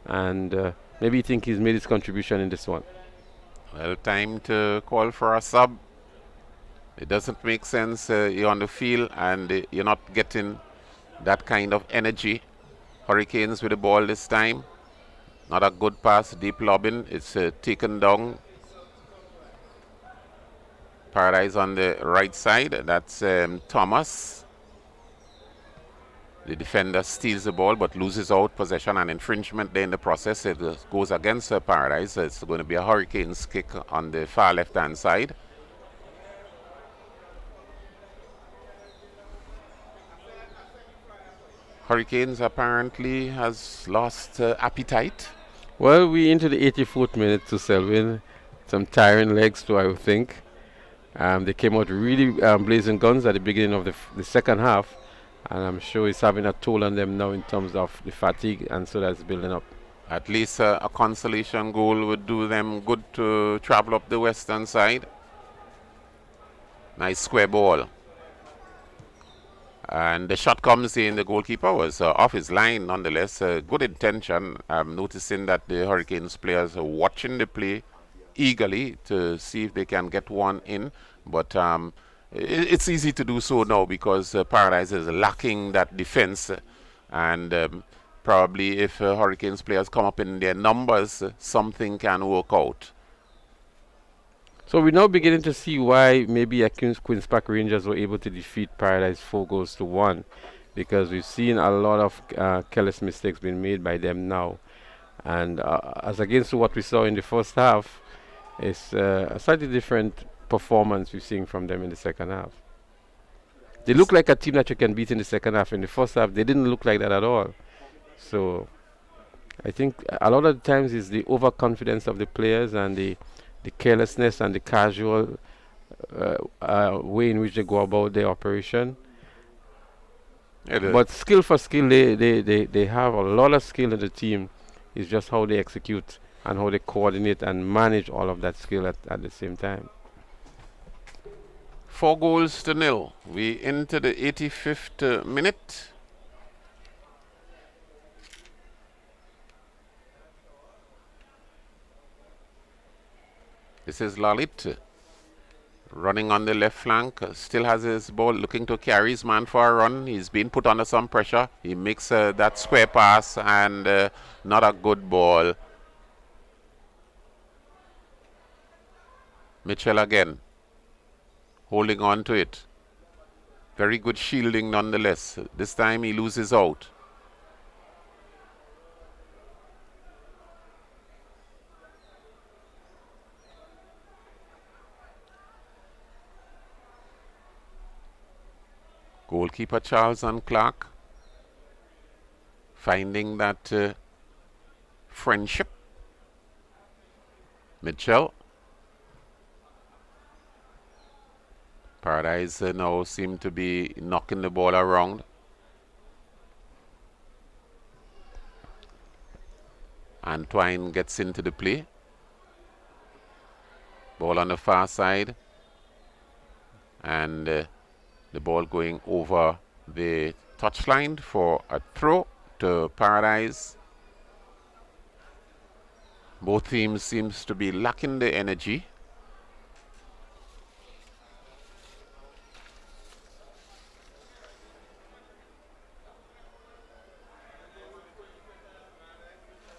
And maybe you think he's made his contribution in this one. Well, time to call for a sub. It doesn't make sense. You're on the field and you're not getting that kind of energy. Hurricanes with the ball this time. Not a good pass, deep lobbing. It's taken down. Paradise on the right side. That's Thomas. The defender steals the ball but loses out possession and infringement there in the process. It goes against Paradise. It's going to be a Hurricanes kick on the far left-hand side. Hurricanes apparently has lost appetite. Well, we into the 84th minute to Selwyn. Some tiring legs too, I would think. They came out really blazing guns at the beginning of the second half. And I'm sure it's having a toll on them now in terms of the fatigue, and so that's building up. At least a consolation goal would do them good to travel up the western side. Nice square ball. And the shot comes in. The goalkeeper was off his line nonetheless. Good intention. I'm noticing that the Hurricanes players are watching the play eagerly to see if they can get one in. But it's easy to do so now because Paradise is lacking that defense. And probably if Hurricanes players come up in their numbers, something can work out. So we're now beginning to see why maybe Queen's Park Rangers were able to defeat Paradise 4-1, because we've seen a lot of careless mistakes being made by them now. And as against what we saw in the first half, it's a slightly different performance we're seeing from them in the second half. They look like a team that you can beat in the second half. In the first half, they didn't look like that at all. So I think a lot of the times is the overconfidence of the players and the carelessness and the casual way in which they go about their operation. But skill for skill, they have a lot of skill in the team. It's just how they execute and how they coordinate and manage all of that skill at the same time. 4-0. We into the 85th minute. This is Lalit. running on the left flank, still has his ball, looking to carry his man for a run. He's been put under some pressure. He makes that square pass, and not a good ball. Mitchell again, holding on to it. Very good shielding nonetheless. This time he loses out. Goalkeeper Charles and Clark finding that friendship. Mitchell. Paradise now seem to be knocking the ball around. Antoine gets into the play. Ball on the far side. And the ball going over the touchline for a throw to Paradise. Both teams seems to be lacking the energy.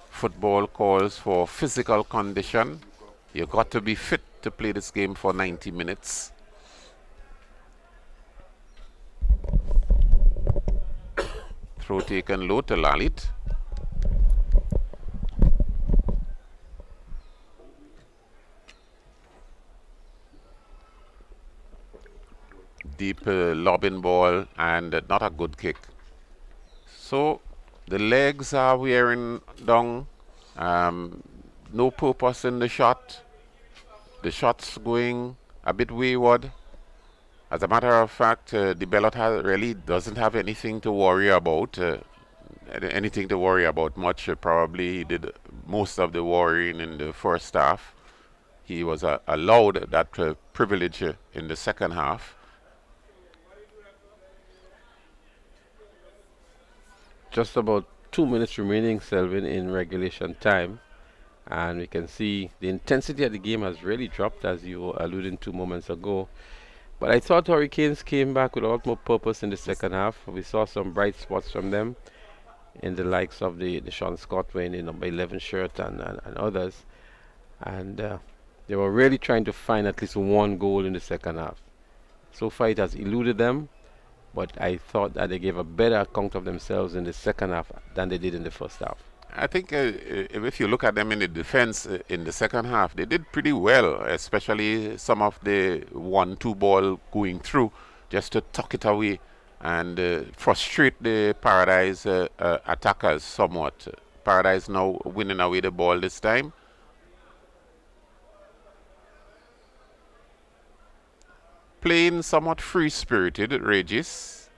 Football calls for physical condition. You've got to be fit to play this game for 90 minutes. Throw taken low to Lalit. Deep lobbing ball and not a good kick. So the legs are wearing down. No purpose in the shot. The shot's going a bit wayward. As a matter of fact, the Bellot really doesn't have anything to worry about. Much. Probably he did most of the worrying in the first half. He was allowed that privilege in the second half. Just about 2 minutes remaining, Selvin, in regulation time. And we can see the intensity of the game has really dropped, as you were alluding to moments ago. But I thought Hurricanes came back with a lot more purpose in the second half. We saw some bright spots from them in the likes of the Sean Scott wearing the number 11 shirt and others. And they were really trying to find at least one goal in the second half. So far it has eluded them, but I thought that they gave a better account of themselves in the second half than they did in the first half. I think if you look at them in the defense in the second half, they did pretty well, especially some of the 1-2 ball going through just to tuck it away and frustrate the Paradise attackers somewhat. Paradise now winning away the ball this time. Playing somewhat free-spirited, Regis.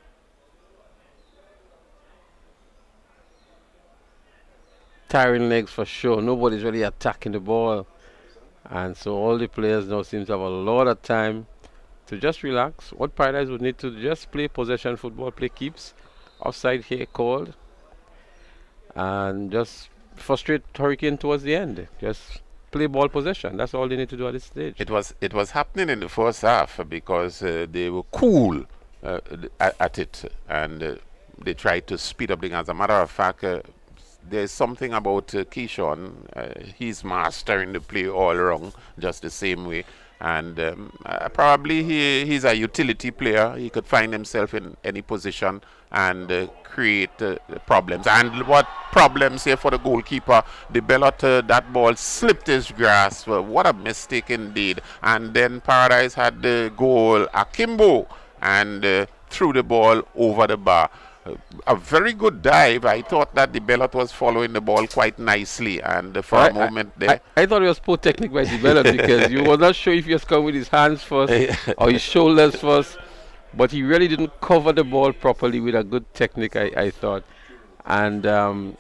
Tiring legs for sure. Nobody's really attacking the ball. And so all the players now seem to have a lot of time to just relax. What Paradise would need to just play possession football, play keeps, offside here called, and just frustrate Hurricane towards the end. Just play ball possession. That's all they need to do at this stage. It was happening in the first half because they were cool at it, and they tried to speed up the game. As a matter of fact, there's something about Keyshawn. He's mastering the play all around just the same way. And probably he's a utility player. He could find himself in any position and create problems. And what problems here for the goalkeeper? The Bellot, that ball slipped his grasp. What a mistake indeed. And then Paradise had the goal, Akimbo, and threw the ball over the bar. A very good dive. I thought that the Bellot was following the ball quite nicely, and for a moment there. I thought it was poor technique by the Bellot because you were not sure if he was coming with his hands first or his shoulders first, but he really didn't cover the ball properly with a good technique, I thought. And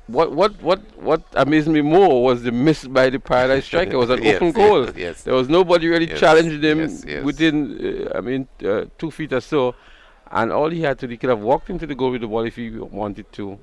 what amazed me more was the miss by the Paradise striker. It was an open goal. Yes. There was nobody really challenging him within 2 feet or so. And all he had to do, he could have walked into the goal with the ball if he wanted to.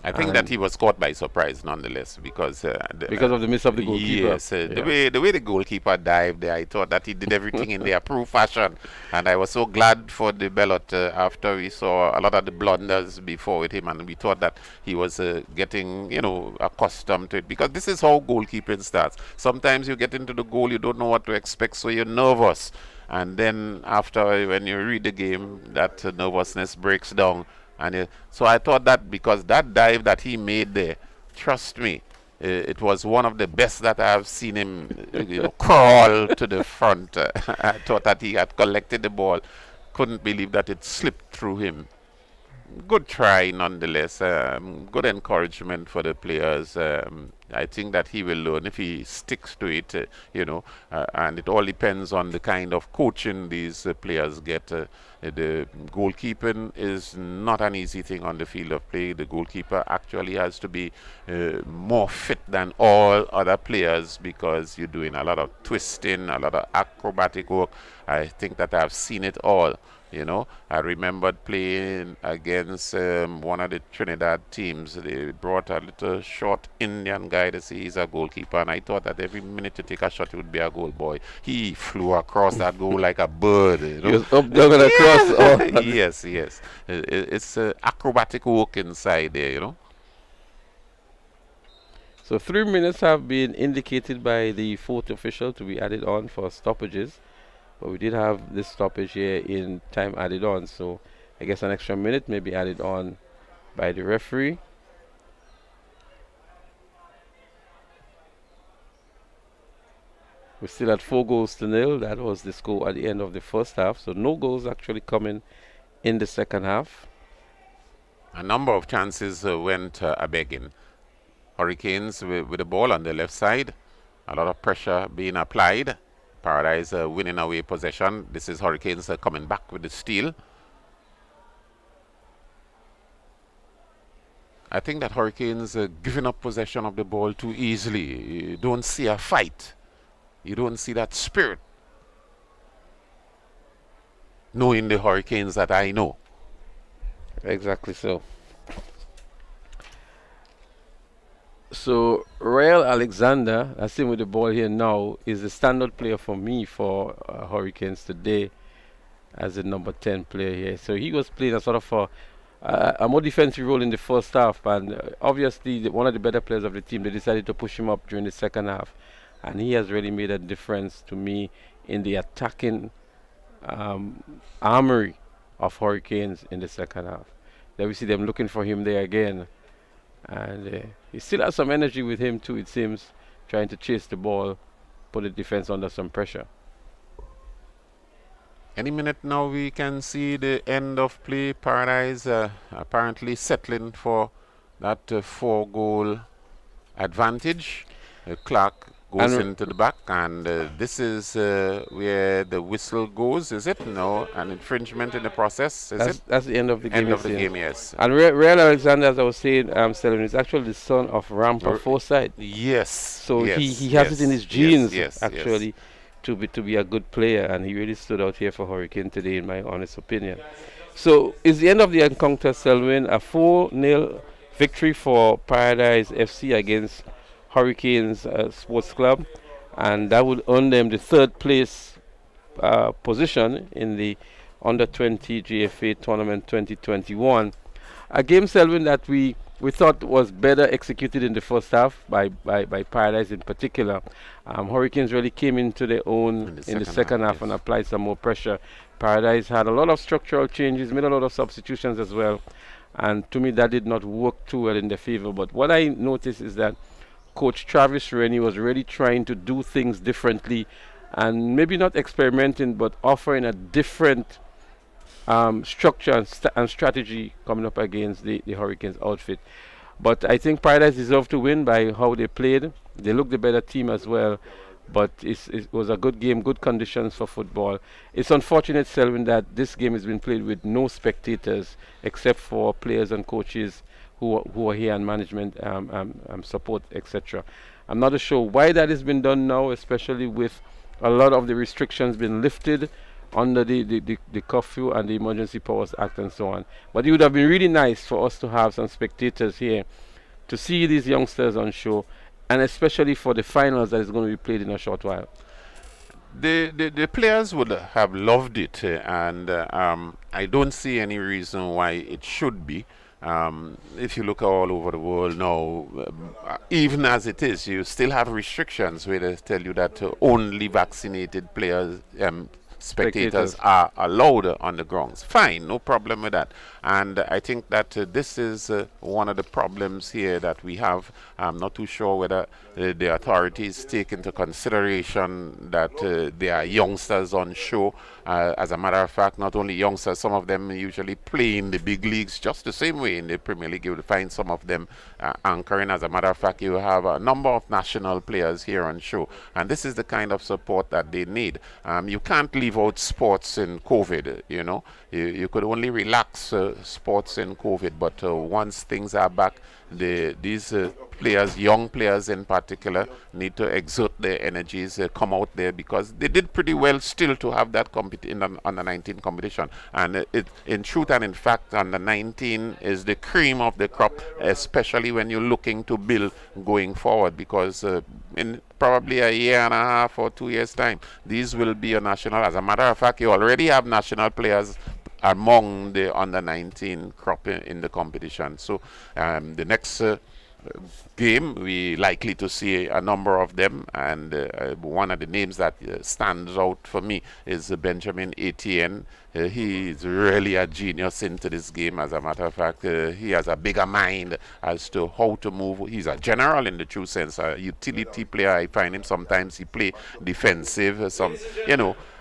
I think that he was caught by surprise nonetheless because because of the miss of the goalkeeper. Yes, the way the goalkeeper dived there, I thought that he did everything in the approved fashion, and I was so glad for the ballot after we saw a lot of the blunders before with him, and we thought that he was getting accustomed to it, because this is how goalkeeping starts. Sometimes you get into the goal, you don't know what to expect, so you're nervous, and then after when you read the game, that nervousness breaks down. And so I thought that because that dive that he made there, trust me, it was one of the best that I have seen him crawl to the front. I thought that he had collected the ball. Couldn't believe that it slipped through him. Good try nonetheless. Good encouragement for the players. I think that he will learn if he sticks to it, and it all depends on the kind of coaching these players get. The goalkeeping is not an easy thing on the field of play. The goalkeeper actually has to be more fit than all other players, because you're doing a lot of twisting, a lot of acrobatic work. I think that I've seen it all. I remembered playing against one of the Trinidad teams. They brought a little short Indian guy to see he's a goalkeeper, and I thought that every minute to take a shot it would be a goal boy. He flew across that goal like a bird. He was up, down, and across. Yes. It's acrobatic work inside there. So 3 minutes have been indicated by the fourth official to be added on for stoppages. But we did have this stoppage here in time added on, so I guess an extra minute may be added on by the referee. We're still at 4-0. That was the score at the end of the first half, so no goals actually coming in the second half. A number of chances went a-begging. Hurricanes with the ball on the left side, a lot of pressure being applied. Paradise winning away possession. This is Hurricanes coming back with the steal. I think that Hurricanes giving up possession of the ball too easily. You don't see a fight. You don't see that spirit. Knowing the Hurricanes that I know. Exactly so. So Rael Alexander, I see with the ball here now, is the standard player for me for Hurricanes today as the number 10 player here. So he was playing a sort of a more defensive role in the first half, and obviously one of the better players of the team. They decided to push him up during the second half, and he has really made a difference to me in the attacking armory of Hurricanes in the second half. Then we see them looking for him there again. And he still has some energy with him too, it seems, trying to chase the ball, put the defense under some pressure. Any minute now we can see the end of play. Paradise apparently settling for that 4-goal advantage. Clark goes into the back, and this is where the whistle goes, is it? No, an infringement in the process, is it? That's the end of the game. End of the game, yes. And Rael Alexander, as I was saying, Selwyn, is actually the son of Ramper Forsyth. Yes. So yes, he has it in his genes, actually, yes. to be a good player, and he really stood out here for Hurricane today, in my honest opinion. So it's the end of the encounter, Selwyn. A 4-0 victory for Paradise FC against Hurricanes Sports Club, and that would earn them the third place position in the Under-20 GFA Tournament 2021. A game, Selwyn, that we thought was better executed in the first half by Paradise in particular. Hurricanes really came into their own in the second half, yes, and applied some more pressure. Paradise had a lot of structural changes, made a lot of substitutions as well, and to me that did not work too well in their favor. But what I noticed is that Coach Travis Rennie was really trying to do things differently, and maybe not experimenting, but offering a different structure and strategy coming up against the Hurricanes outfit. But I think Paradise deserved to win by how they played. They looked the better team as well, but it was a good game, good conditions for football. It's unfortunate, Selwyn, that this game has been played with no spectators except for players and coaches who are here, and management support, etc. I'm not sure why that has been done now, especially with a lot of the restrictions being lifted under the Curfew and the Emergency Powers Act and so on. But it would have been really nice for us to have some spectators here to see these youngsters on show, and especially for the finals that is going to be played in a short while. The players would have loved it, and I don't see any reason why it should be. If you look all over the world now, even as it is, you still have restrictions where they tell you that only vaccinated players, spectators are allowed on the grounds. Fine, no problem with that. And I think that this is one of the problems here that we have. I'm not too sure whether the authorities take into consideration that there are youngsters on show. As a matter of fact, not only youngsters, some of them usually play in the big leagues just the same way in the Premier League. You will find some of them anchoring. As a matter of fact, you have a number of national players here on show. And this is the kind of support that they need. You can't leave out sports in COVID, you know. You could only relax sports in COVID, but once things are back, these players, young players in particular, need to exert their energies, come out there, because they did pretty well still to have that in the under 19 competition. And in truth and in fact, under 19 is the cream of the crop, especially when you're looking to build going forward, because in probably a year and a half or 2 years' time, these will be a national. As a matter of fact, you already have national players among the under 19 crop in the competition. So the next game, we likely to see a number of them, and one of the names that stands out for me is Benjamin Etienne. He is really a genius into this game. As a matter of fact, he has a bigger mind as to how to move. He's a general in the true sense, a utility player. I find him sometimes he play defensive,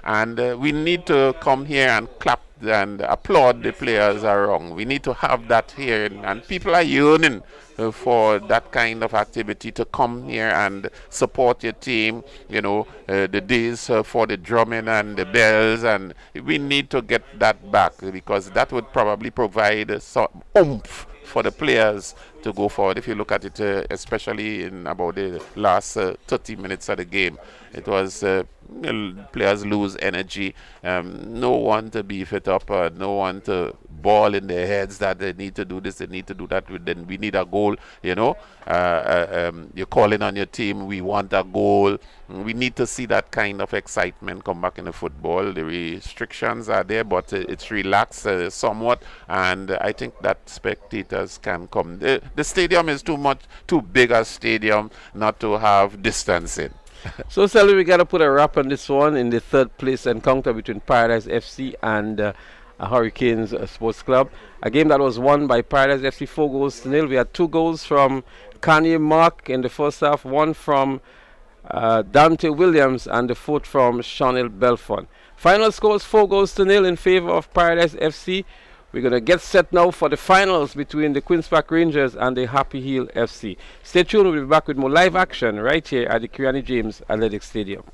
and we need to come here and clap and applaud the players around. We need to have that here, and people are yearning for that kind of activity, to come here and support your team. The days for the drumming and the bells, and we need to get that back, because that would probably provide some oomph for the players to go forward. If you look at it, especially in about the last 30 minutes of the game, it was players lose energy. No one to beef it up, no one to ball in their heads that they need to do this, they need to do that. Then we need a goal. You're calling on your team, we want a goal. We need to see that kind of excitement come back in the football. The restrictions are there, but it's relaxed somewhat, and I think that spectators can come. The stadium is too big a stadium not to have distancing. So, Selby, we got to put a wrap on this one in the third place encounter between Paradise FC and Hurricanes Sports Club. A game that was won by Paradise FC 4-0. We had 2 goals from Kanye Mark in the first half, 1 from Dante Williams, and the 4th from Chanel Belfont. Final scores 4-0 in favor of Paradise FC. We're going to get set now for the finals between the Queen's Park Rangers and the Happy Hill FC. Stay tuned, we'll be back with more live action right here at the Kiani James Athletic Stadium.